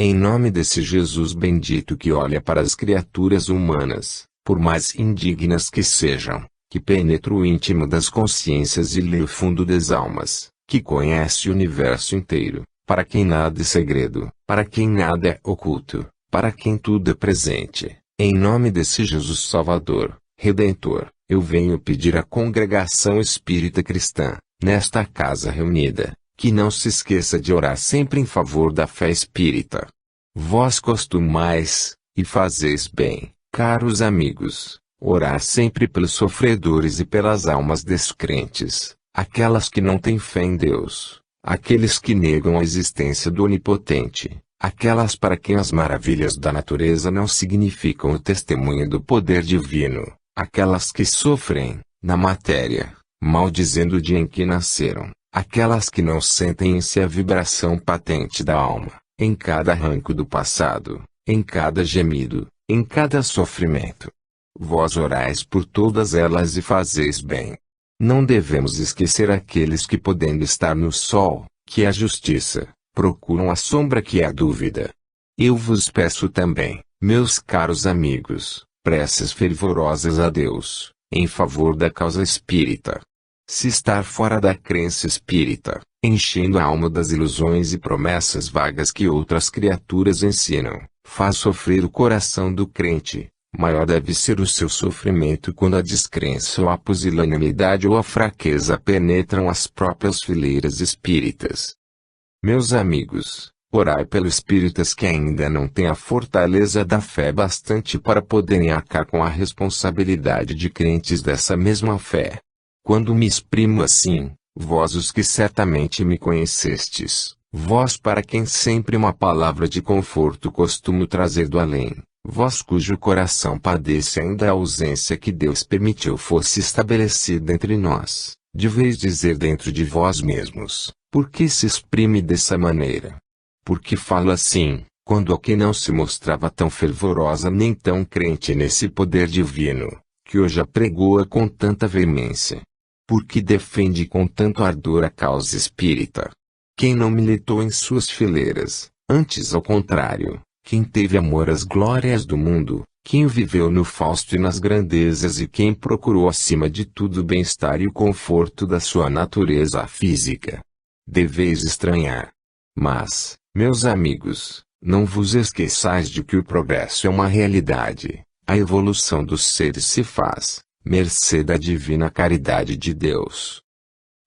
Em nome desse Jesus bendito que olha para as criaturas humanas, por mais indignas que sejam, que penetra o íntimo das consciências e lê o fundo das almas, que conhece o universo inteiro, para quem nada é segredo, para quem nada é oculto, para quem tudo é presente. Em nome desse Jesus Salvador, Redentor, eu venho pedir à congregação espírita cristã, nesta casa reunida, que não se esqueça de orar sempre em favor da fé espírita. Vós costumais, e fazeis bem, caros amigos, orar sempre pelos sofredores e pelas almas descrentes, aquelas que não têm fé em Deus, aqueles que negam a existência do Onipotente, aquelas para quem as maravilhas da natureza não significam o testemunho do poder divino, aquelas que sofrem, na matéria, maldizendo o dia em que nasceram, aquelas que não sentem em si a vibração patente da alma, em cada arranco do passado, em cada gemido, em cada sofrimento. Vós orais por todas elas e fazeis bem. Não devemos esquecer aqueles que, podendo estar no sol, que é a justiça, procuram a sombra que é a dúvida. Eu vos peço também, meus caros amigos, preces fervorosas a Deus, em favor da causa espírita. Se estar fora da crença espírita, enchendo a alma das ilusões e promessas vagas que outras criaturas ensinam, faz sofrer o coração do crente, maior deve ser o seu sofrimento quando a descrença ou a pusilanimidade ou a fraqueza penetram as próprias fileiras espíritas. Meus amigos, orai pelos espíritas que ainda não têm a fortaleza da fé bastante para poderem arcar com a responsabilidade de crentes dessa mesma fé. Quando me exprimo assim, vós os que certamente me conhecestes, vós para quem sempre uma palavra de conforto costumo trazer do além, vós cujo coração padece ainda a ausência que Deus permitiu fosse estabelecida entre nós, deveis dizer dentro de vós mesmos, por que se exprime dessa maneira? Por que falo assim, quando a que não se mostrava tão fervorosa nem tão crente nesse poder divino, que hoje apregoa com tanta veemência? Porque defende com tanto ardor a causa espírita? Quem não militou em suas fileiras, antes ao contrário, quem teve amor às glórias do mundo, quem viveu no fausto e nas grandezas e quem procurou acima de tudo o bem-estar e o conforto da sua natureza física. Deveis estranhar. Mas, meus amigos, não vos esqueçais de que o progresso é uma realidade, a evolução dos seres se faz, mercê da divina caridade de Deus.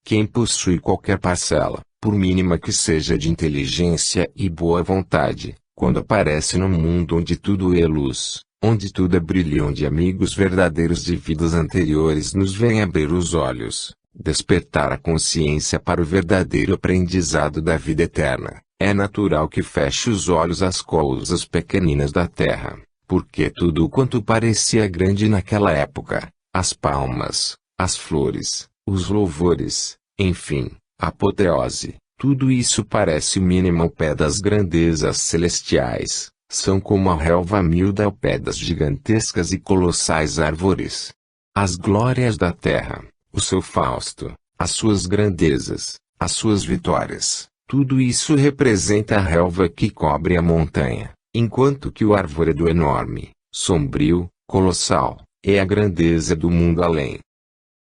Quem possui qualquer parcela, por mínima que seja de inteligência e boa vontade, quando aparece num mundo onde tudo é luz, onde tudo é brilho e onde amigos verdadeiros de vidas anteriores nos vêm abrir os olhos, despertar a consciência para o verdadeiro aprendizado da vida eterna, é natural que feche os olhos às coisas pequeninas da terra, porque tudo quanto parecia grande naquela época, as palmas, as flores, os louvores, enfim, a apoteose, tudo isso parece mínimo ao pé das grandezas celestiais, são como a relva miúda ao pé das gigantescas e colossais árvores. As glórias da terra, o seu fausto, as suas grandezas, as suas vitórias, tudo isso representa a relva que cobre a montanha, enquanto que o arvoredo enorme, sombrio, colossal, é a grandeza do mundo além.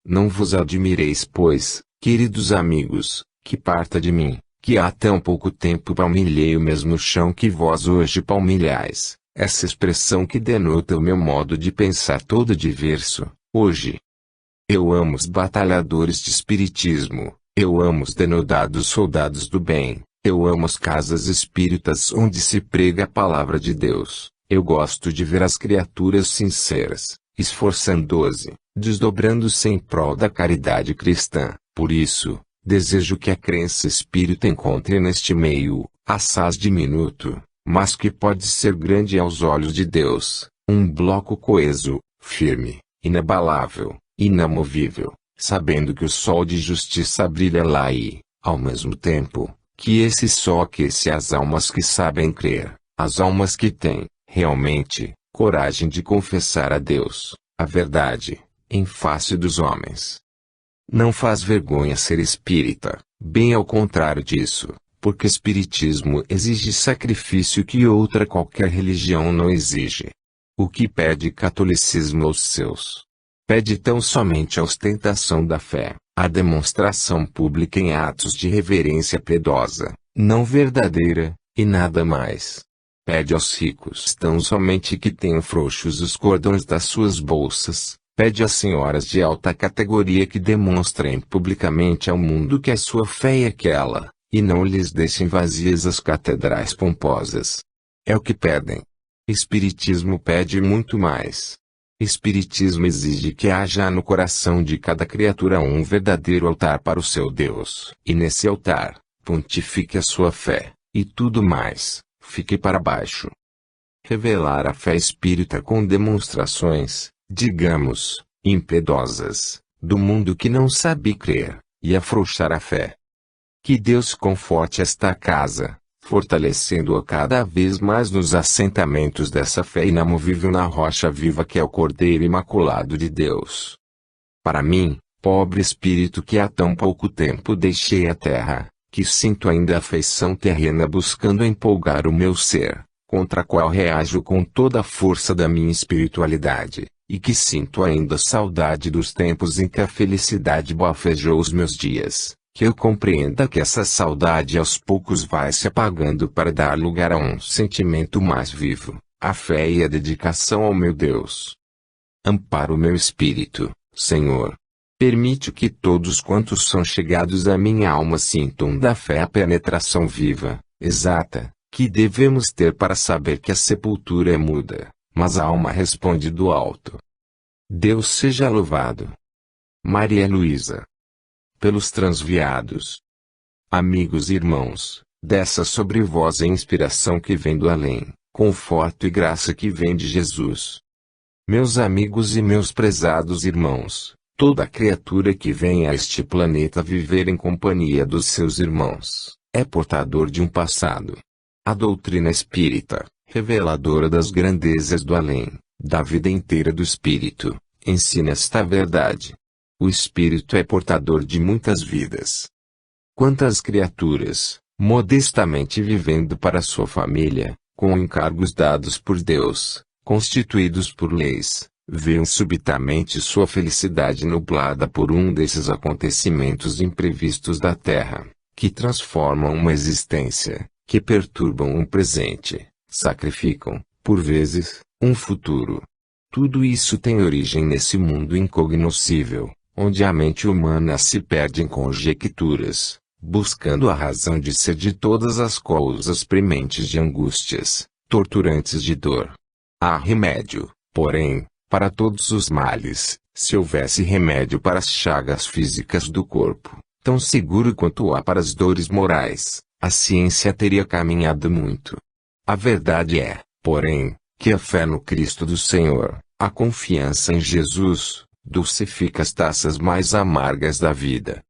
Não vos admireis, pois, queridos amigos, que parta de mim, que há tão pouco tempo palmilhei o mesmo chão que vós hoje palmilhais, essa expressão que denota o meu modo de pensar todo diverso, hoje. Eu amo os batalhadores de espiritismo, eu amo os denodados soldados do bem, eu amo as casas espíritas onde se prega a palavra de Deus, eu gosto de ver as criaturas sinceras, esforçando-se, desdobrando-se em prol da caridade cristã. Por isso, desejo que a crença espírita encontre neste meio, assaz diminuto, mas que pode ser grande aos olhos de Deus, um bloco coeso, firme, inabalável, inamovível, sabendo que o sol de justiça brilha lá e, ao mesmo tempo, que esse sol aquece as almas que sabem crer, as almas que têm, realmente, coragem de confessar a Deus, a verdade, em face dos homens. Não faz vergonha ser espírita, bem ao contrário disso, porque espiritismo exige sacrifício que outra qualquer religião não exige. O que pede catolicismo aos seus? Pede tão somente a ostentação da fé, a demonstração pública em atos de reverência piedosa, não verdadeira, e nada mais. Pede aos ricos tão somente que tenham frouxos os cordões das suas bolsas, pede às senhoras de alta categoria que demonstrem publicamente ao mundo que a sua fé é aquela, e não lhes deixem vazias as catedrais pomposas. É o que pedem. Espiritismo pede muito mais. Espiritismo exige que haja no coração de cada criatura um verdadeiro altar para o seu Deus. E nesse altar, pontifique a sua fé, e tudo mais, fique para baixo. Revelar a fé espírita com demonstrações, digamos, impiedosas, do mundo que não sabe crer, e afrouxar a fé. Que Deus conforte esta casa, fortalecendo-a cada vez mais nos assentamentos dessa fé inamovível na rocha viva que é o Cordeiro Imaculado de Deus. Para mim, pobre espírito que há tão pouco tempo deixei a terra, que sinto ainda afeição terrena buscando empolgar o meu ser, contra a qual reajo com toda a força da minha espiritualidade, e que sinto ainda saudade dos tempos em que a felicidade bafejou os meus dias, que eu compreenda que essa saudade aos poucos vai se apagando para dar lugar a um sentimento mais vivo, a fé e a dedicação ao meu Deus. Ampara o meu espírito, Senhor. Permite que todos quantos são chegados à minha alma sintam da fé a penetração viva, exata, que devemos ter para saber que a sepultura é muda, mas a alma responde do alto. Deus seja louvado. Maria Luísa. Pelos transviados. Amigos e irmãos, dessa sobre vós a inspiração que vem do além, conforto e graça que vem de Jesus. Meus amigos e meus prezados irmãos, toda criatura que vem a este planeta viver em companhia dos seus irmãos, é portador de um passado. A doutrina espírita, reveladora das grandezas do além, da vida inteira do espírito, ensina esta verdade. O espírito é portador de muitas vidas. Quantas criaturas, modestamente vivendo para sua família, com encargos dados por Deus, constituídos por leis, veem subitamente sua felicidade nublada por um desses acontecimentos imprevistos da terra, que transformam uma existência, que perturbam um presente, sacrificam, por vezes, um futuro. Tudo isso tem origem nesse mundo incognoscível, onde a mente humana se perde em conjecturas, buscando a razão de ser de todas as causas prementes de angústias, torturantes de dor. Há remédio, porém, para todos os males, se houvesse remédio para as chagas físicas do corpo, tão seguro quanto há para as dores morais, a ciência teria caminhado muito. A verdade é, porém, que a fé no Cristo do Senhor, a confiança em Jesus, dulcifica as taças mais amargas da vida.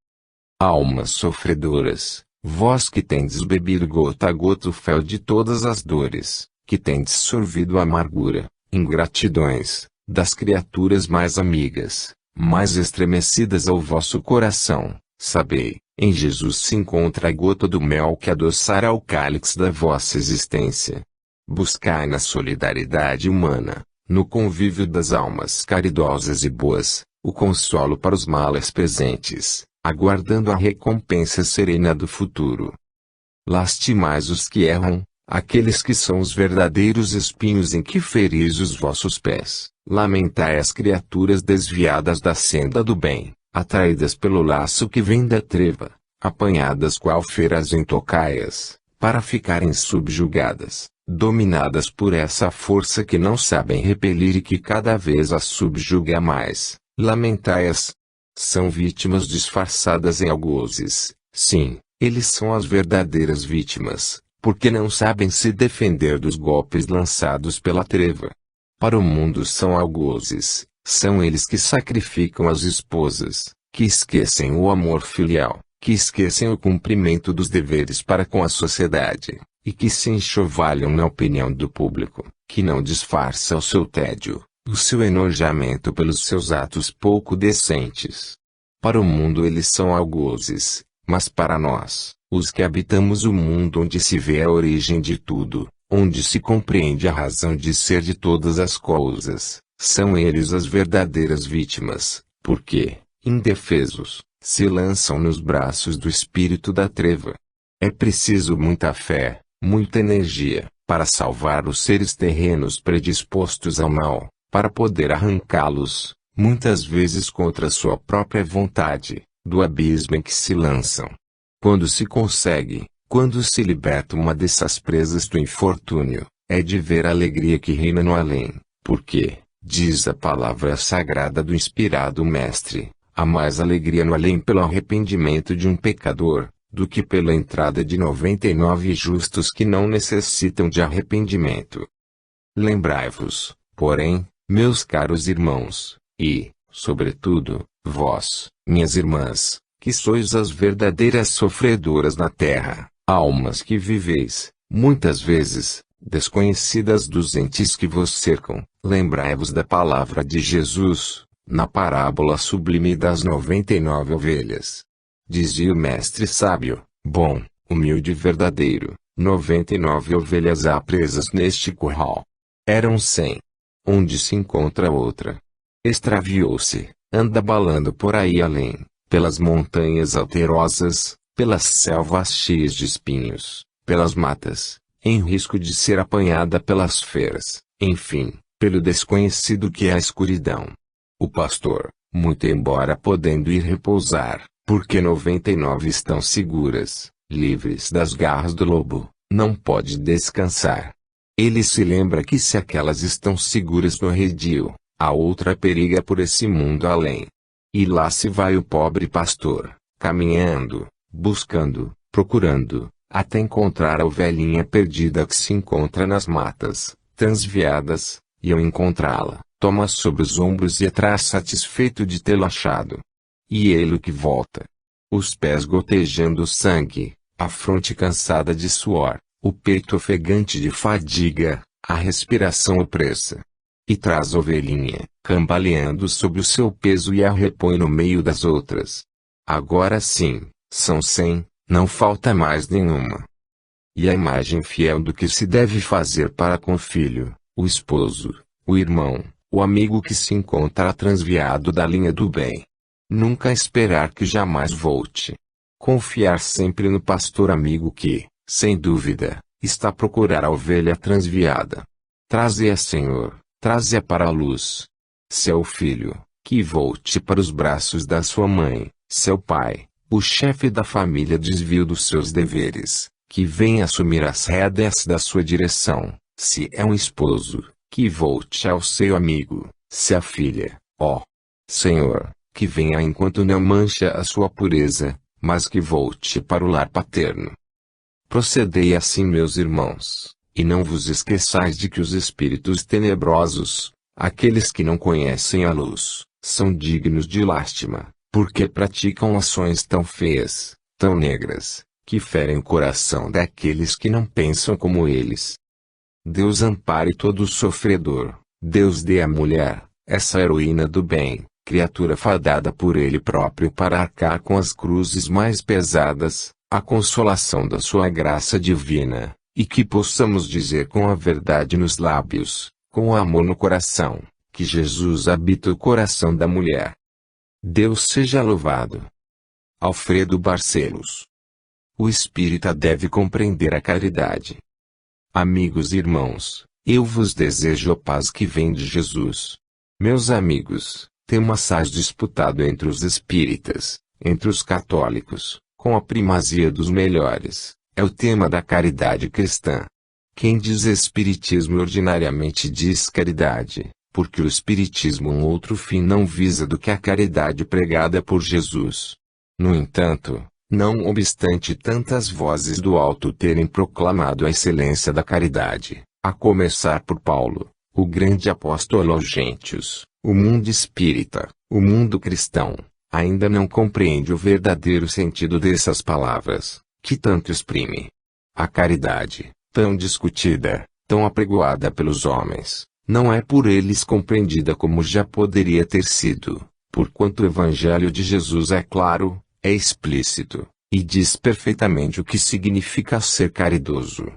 Almas sofredoras, vós que tendes bebido gota a gota o fel de todas as dores, que tendes sorvido a amargura, ingratidões, das criaturas mais amigas, mais estremecidas ao vosso coração, sabei, em Jesus se encontra a gota do mel que adoçará o cálice da vossa existência. Buscai na solidariedade humana, no convívio das almas caridosas e boas, o consolo para os males presentes, aguardando a recompensa serena do futuro. Lastimais os que erram, aqueles que são os verdadeiros espinhos em que feris os vossos pés. Lamentai as criaturas desviadas da senda do bem, atraídas pelo laço que vem da treva, apanhadas qual feras em tocaias, para ficarem subjugadas, dominadas por essa força que não sabem repelir e que cada vez as subjuga mais. Lamentai-as. São vítimas disfarçadas em algozes. Sim, eles são as verdadeiras vítimas, porque não sabem se defender dos golpes lançados pela treva. Para o mundo são algozes, são eles que sacrificam as esposas, que esquecem o amor filial, que esquecem o cumprimento dos deveres para com a sociedade, e que se enxovalham na opinião do público, que não disfarça o seu tédio, o seu enojamento pelos seus atos pouco decentes. Para o mundo eles são algozes, Mas para nós, os que habitamos o mundo onde se vê a origem de tudo, onde se compreende a razão de ser de todas as coisas, são eles as verdadeiras vítimas, porque, indefesos, se lançam nos braços do espírito da treva. É preciso muita fé, muita energia, para salvar os seres terrenos predispostos ao mal, para poder arrancá-los, muitas vezes contra sua própria vontade, do abismo em que se lançam. Quando se consegue, quando se liberta uma dessas presas do infortúnio, é de ver a alegria que reina no além, porque, diz a palavra sagrada do inspirado Mestre, há mais alegria no além pelo arrependimento de um pecador, do que pela entrada de 99 justos que não necessitam de arrependimento. Lembrai-vos, porém, meus caros irmãos, e, sobretudo, vós, minhas irmãs, que sois as verdadeiras sofredoras na terra, almas que viveis, muitas vezes, desconhecidas dos entes que vos cercam, lembrai-vos da palavra de Jesus, na parábola sublime das 99 ovelhas. Dizia o mestre sábio, bom, humilde e verdadeiro, 99 ovelhas há presas neste curral. Eram 100. Onde se encontra outra? Extraviou-se, anda balando por aí além, pelas montanhas alterosas, pelas selvas cheias de espinhos, pelas matas, em risco de ser apanhada pelas feras, enfim, pelo desconhecido que é a escuridão. O pastor, muito embora podendo ir repousar, porque 99 estão seguras, livres das garras do lobo, não pode descansar. Ele se lembra que se aquelas estão seguras no redil, a outra periga por esse mundo além. E lá se vai o pobre pastor, caminhando, buscando, procurando, até encontrar a ovelhinha perdida que se encontra nas matas, transviadas, e ao encontrá-la, toma sobre os ombros e atrás satisfeito de tê-la achado. E ele que volta. Os pés gotejando sangue, a fronte cansada de suor, o peito ofegante de fadiga, a respiração opressa. E traz a ovelhinha, cambaleando sobre o seu peso e a repõe no meio das outras. Agora sim, são 100, não falta mais nenhuma. E a imagem fiel do que se deve fazer para com o filho, o esposo, o irmão, o amigo que se encontra transviado da linha do bem. Nunca esperar que jamais volte. Confiar sempre no pastor amigo que, sem dúvida, está a procurar a ovelha transviada. Traze-a, Senhor, traze-a para a luz. Seu filho, que volte para os braços da sua mãe, seu pai, o chefe da família desvio dos seus deveres, que venha assumir as rédeas da sua direção, se é um esposo, que volte ao seu amigo, se a filha, ó Senhor, que venha enquanto não mancha a sua pureza, mas que volte para o lar paterno. Procedei assim, meus irmãos, e não vos esqueçais de que os espíritos tenebrosos, aqueles que não conhecem a luz, são dignos de lástima, porque praticam ações tão feias, tão negras, que ferem o coração daqueles que não pensam como eles. Deus ampare todo sofredor, Deus dê à mulher, essa heroína do bem, criatura fadada por Ele próprio para arcar com as cruzes mais pesadas, a consolação da sua graça divina, e que possamos dizer com a verdade nos lábios, com o amor no coração, que Jesus habita o coração da mulher. Deus seja louvado. Alfredo Barcelos. O espírita deve compreender a caridade. Amigos e irmãos, eu vos desejo a paz que vem de Jesus. Meus amigos, tema assaz disputado entre os espíritas, entre os católicos, com a primazia dos melhores, é o tema da caridade cristã. Quem diz espiritismo ordinariamente diz caridade, porque o espiritismo um outro fim não visa do que a caridade pregada por Jesus. No entanto, não obstante tantas vozes do alto terem proclamado a excelência da caridade, a começar por Paulo, o grande apóstolo aos gentios, o mundo espírita, o mundo cristão, ainda não compreende o verdadeiro sentido dessas palavras, que tanto exprime. A caridade, tão discutida, tão apregoada pelos homens, não é por eles compreendida como já poderia ter sido, porquanto o Evangelho de Jesus é claro, é explícito, e diz perfeitamente o que significa ser caridoso.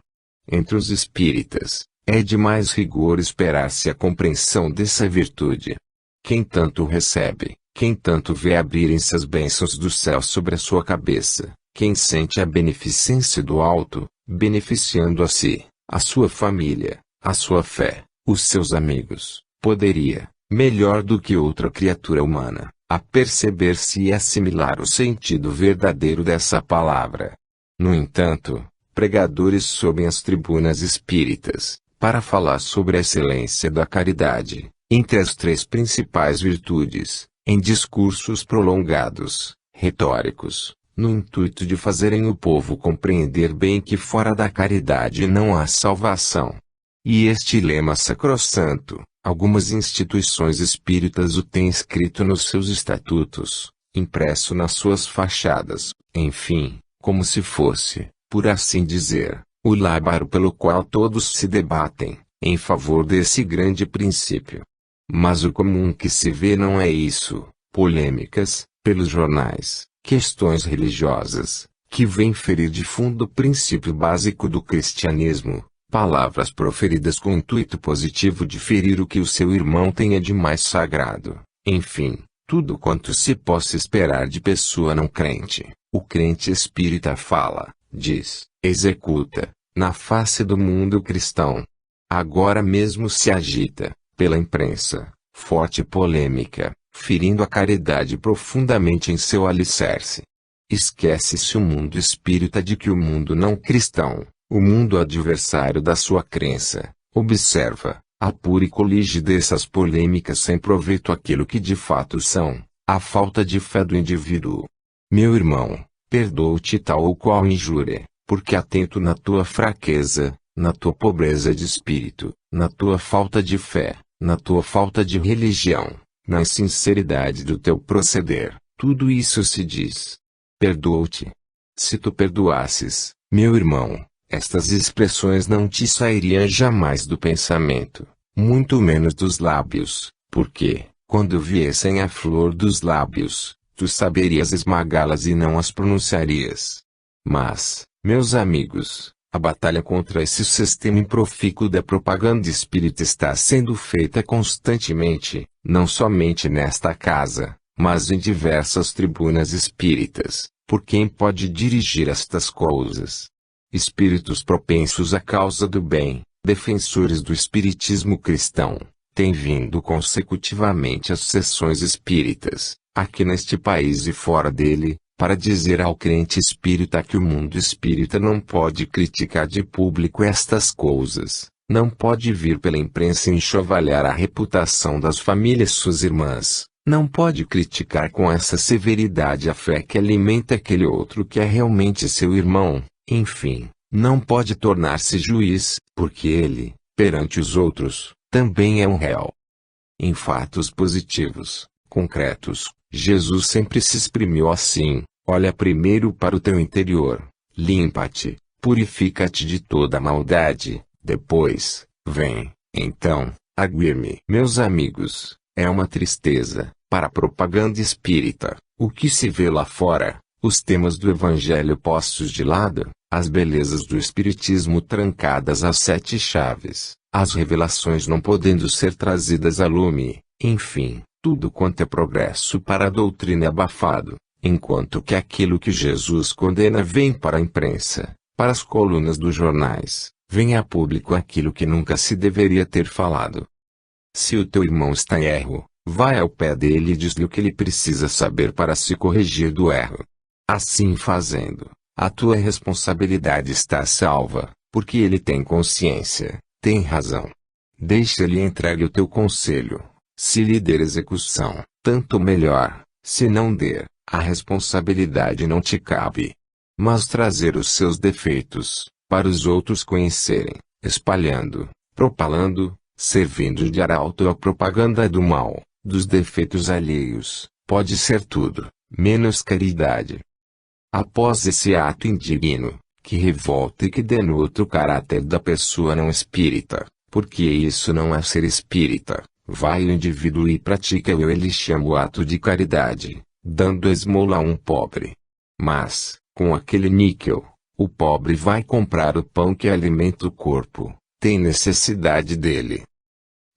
Entre os espíritas, é de mais rigor esperar-se a compreensão dessa virtude. Quem tanto recebe, quem tanto vê abrirem-se as bênçãos do céu sobre a sua cabeça, quem sente a beneficência do alto, beneficiando a si, a sua família, a sua fé, os seus amigos, poderia, melhor do que outra criatura humana, aperceber-se e assimilar o sentido verdadeiro dessa palavra. No entanto, pregadores sobem as tribunas espíritas, para falar sobre a excelência da caridade, entre as três principais virtudes, em discursos prolongados, retóricos, no intuito de fazerem o povo compreender bem que fora da caridade não há salvação. E este lema sacrossanto, algumas instituições espíritas o têm escrito nos seus estatutos, impresso nas suas fachadas, enfim, como se fosse, por assim dizer, o lábaro pelo qual todos se debatem, em favor desse grande princípio. Mas o comum que se vê não é isso, polêmicas, pelos jornais, questões religiosas, que vêm ferir de fundo o princípio básico do cristianismo, palavras proferidas com o intuito positivo de ferir o que o seu irmão tenha de mais sagrado, enfim, tudo quanto se possa esperar de pessoa não crente. O crente espírita fala, diz, executa, na face do mundo cristão. Agora mesmo se agita, pela imprensa, forte polêmica, ferindo a caridade profundamente em seu alicerce. Esquece-se o mundo espírita de que o mundo não cristão, o mundo adversário da sua crença, observa, apura e colige dessas polêmicas sem proveito aquilo que de fato são, a falta de fé do indivíduo. Meu irmão, perdoa-te tal ou qual injúria, porque atento na tua fraqueza, na tua pobreza de espírito, na tua falta de fé, na tua falta de religião, na insinceridade do teu proceder, tudo isso se diz. Perdoa-te. Se tu perdoasses, meu irmão, estas expressões não te sairiam jamais do pensamento, muito menos dos lábios, porque, quando viessem à flor dos lábios, tu saberias esmagá-las e não as pronunciarias. Mas, meus amigos, a batalha contra esse sistema improfícuo da propaganda espírita está sendo feita constantemente, não somente nesta casa, mas em diversas tribunas espíritas, por quem pode dirigir estas coisas. Espíritos propensos à causa do bem, defensores do espiritismo cristão, têm vindo consecutivamente às sessões espíritas, aqui neste país e fora dele, para dizer ao crente espírita que o mundo espírita não pode criticar de público estas coisas, não pode vir pela imprensa enxovalhar a reputação das famílias suas irmãs, não pode criticar com essa severidade a fé que alimenta aquele outro que é realmente seu irmão, enfim, não pode tornar-se juiz, porque ele, perante os outros, também é um réu. Em fatos positivos, concretos, Jesus sempre se exprimiu assim: olha primeiro para o teu interior, limpa-te, purifica-te de toda maldade, depois, vem, então, aguir-me. Meus amigos, é uma tristeza, para a propaganda espírita, o que se vê lá fora, os temas do evangelho postos de lado, as belezas do espiritismo trancadas às 7 chaves, as revelações não podendo ser trazidas a lume, enfim, tudo quanto é progresso para a doutrina é abafado, enquanto que aquilo que Jesus condena vem para a imprensa, para as colunas dos jornais, vem a público aquilo que nunca se deveria ter falado. Se o teu irmão está em erro, vai ao pé dele e diz-lhe o que ele precisa saber para se corrigir do erro. Assim fazendo, a tua responsabilidade está salva, porque ele tem consciência, tem razão. Deixa-lhe entregue o teu conselho. Se lhe der execução, tanto melhor; se não der, a responsabilidade não te cabe. Mas trazer os seus defeitos, para os outros conhecerem, espalhando, propalando, servindo de arauto à propaganda do mal, dos defeitos alheios, pode ser tudo, menos caridade. Após esse ato indigno, que revolta e que denota o caráter da pessoa não espírita, porque isso não é ser espírita, vai o indivíduo e pratica o ele chama o ato de caridade, dando esmola a um pobre. Mas, Com aquele níquel, o pobre vai comprar o pão que alimenta o corpo, tem necessidade dele.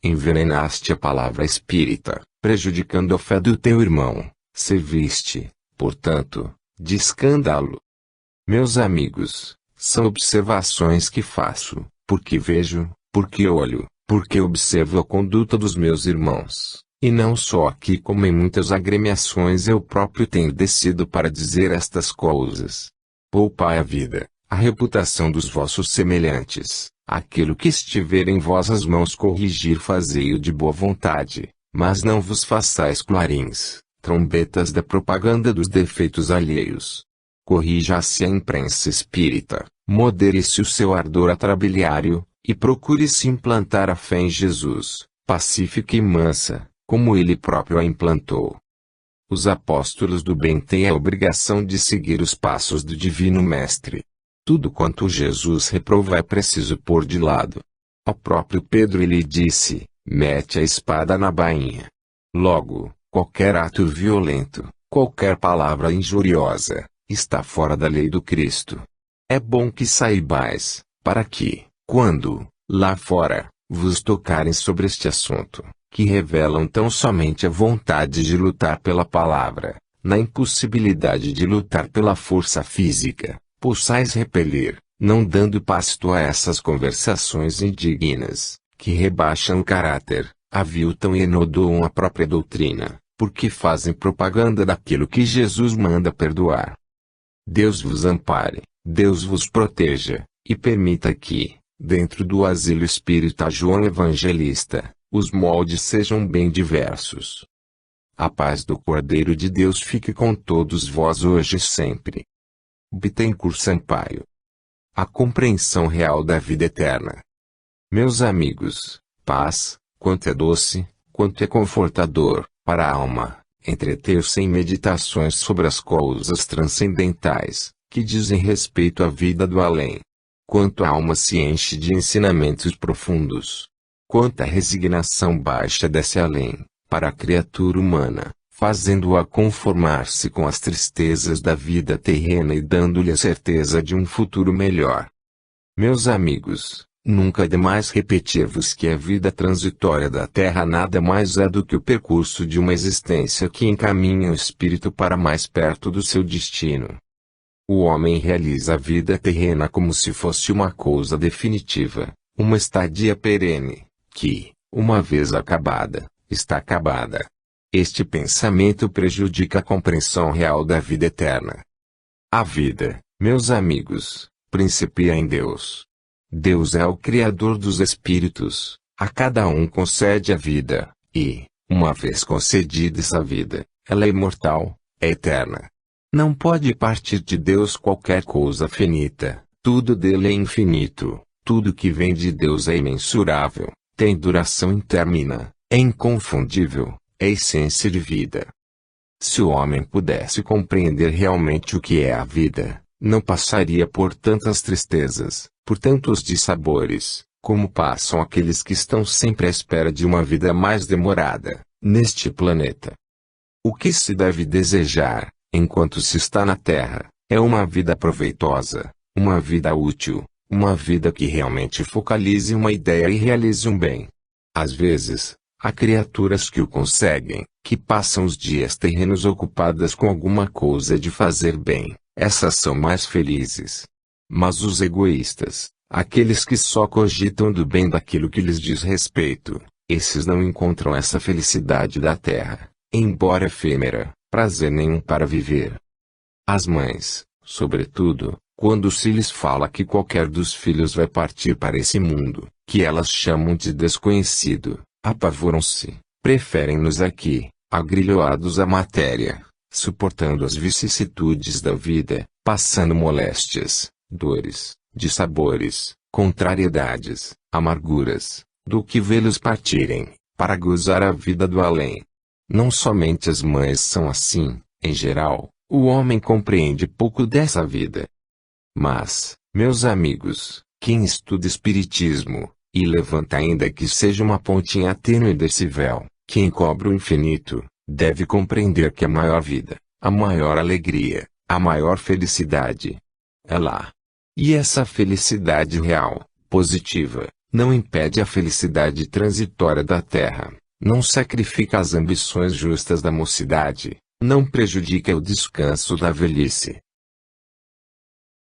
Envenenaste a palavra espírita, prejudicando a fé do teu irmão, serviste, portanto, de escândalo. Meus amigos, são observações que faço, porque vejo, porque olho, porque observo a conduta dos meus irmãos, e não só aqui como em muitas agremiações eu próprio tenho descido para dizer estas coisas. Poupai a vida, a reputação dos vossos semelhantes, aquilo que estiver em vossas mãos corrigir fazei-o de boa vontade, mas não vos façais clarins, trombetas da propaganda dos defeitos alheios. Corrija-se a imprensa espírita, modere-se o seu ardor atrabiliário, e procure-se implantar a fé em Jesus, pacífica e mansa, como ele próprio a implantou. Os apóstolos do bem têm a obrigação de seguir os passos do Divino Mestre. Tudo quanto Jesus reprova é preciso pôr de lado. Ao próprio Pedro ele disse, mete a espada na bainha. Logo, qualquer ato violento, qualquer palavra injuriosa, está fora da lei do Cristo. É bom que saibais, para que, quando, lá fora, vos tocarem sobre este assunto, que revelam tão somente a vontade de lutar pela palavra, na impossibilidade de lutar pela força física, possais repelir, não dando pasto a essas conversações indignas, que rebaixam o caráter, aviltam e enodoam a própria doutrina, porque fazem propaganda daquilo que Jesus manda perdoar. Deus vos ampare, Deus vos proteja, e permita que, dentro do asilo espírita João Evangelista, os moldes sejam bem diversos. A paz do Cordeiro de Deus fique com todos vós hoje e sempre. Bittencourt Sampaio. A compreensão real da vida eterna. Meus amigos, paz, quanto é doce, quanto é confortador, para a alma, entreter-se em meditações sobre as coisas transcendentais, que dizem respeito à vida do além. Quanto a alma se enche de ensinamentos profundos. Quanta resignação baixa desce além, para a criatura humana, fazendo-a conformar-se com as tristezas da vida terrena e dando-lhe a certeza de um futuro melhor. Meus amigos, nunca é demais repetir-vos que a vida transitória da Terra nada mais é do que o percurso de uma existência que encaminha o espírito para mais perto do seu destino. O homem realiza a vida terrena como se fosse uma coisa definitiva, uma estadia perene, que, uma vez acabada, está acabada. Este pensamento prejudica a compreensão real da vida eterna. A vida, meus amigos, principia em Deus. Deus é o Criador dos espíritos, a cada um concede a vida, e, uma vez concedida essa vida, ela é imortal, é eterna. Não pode partir de Deus qualquer coisa finita, tudo dele é infinito, tudo que vem de Deus é imensurável, tem duração intermina, é inconfundível, é essência de vida. Se o homem pudesse compreender realmente o que é a vida, não passaria por tantas tristezas, por tantos dissabores, como passam aqueles que estão sempre à espera de uma vida mais demorada, neste planeta. O que se deve desejar, enquanto se está na Terra, é uma vida proveitosa, uma vida útil, uma vida que realmente focalize uma ideia e realize um bem. Às vezes, há criaturas que o conseguem, que passam os dias terrenos ocupadas com alguma coisa de fazer bem, essas são mais felizes. Mas os egoístas, aqueles que só cogitam do bem daquilo que lhes diz respeito, esses não encontram essa felicidade da Terra, embora efêmera, prazer nenhum para viver. As mães, sobretudo, quando se lhes fala que qualquer dos filhos vai partir para esse mundo, que elas chamam de desconhecido, apavoram-se, preferem-nos aqui, agrilhoados à matéria, suportando as vicissitudes da vida, passando moléstias, dores, dissabores, contrariedades, amarguras, do que vê-los partirem, para gozar a vida do além. Não somente as mães são assim, em geral, o homem compreende pouco dessa vida. Mas, meus amigos, quem estuda espiritismo, e levanta ainda que seja uma pontinha tênue desse véu, que encobre o infinito, deve compreender que a maior vida, a maior alegria, A maior felicidade é lá. E essa felicidade real, positiva, não impede a felicidade transitória da terra, não sacrifica as ambições justas da mocidade, não prejudica o descanso da velhice,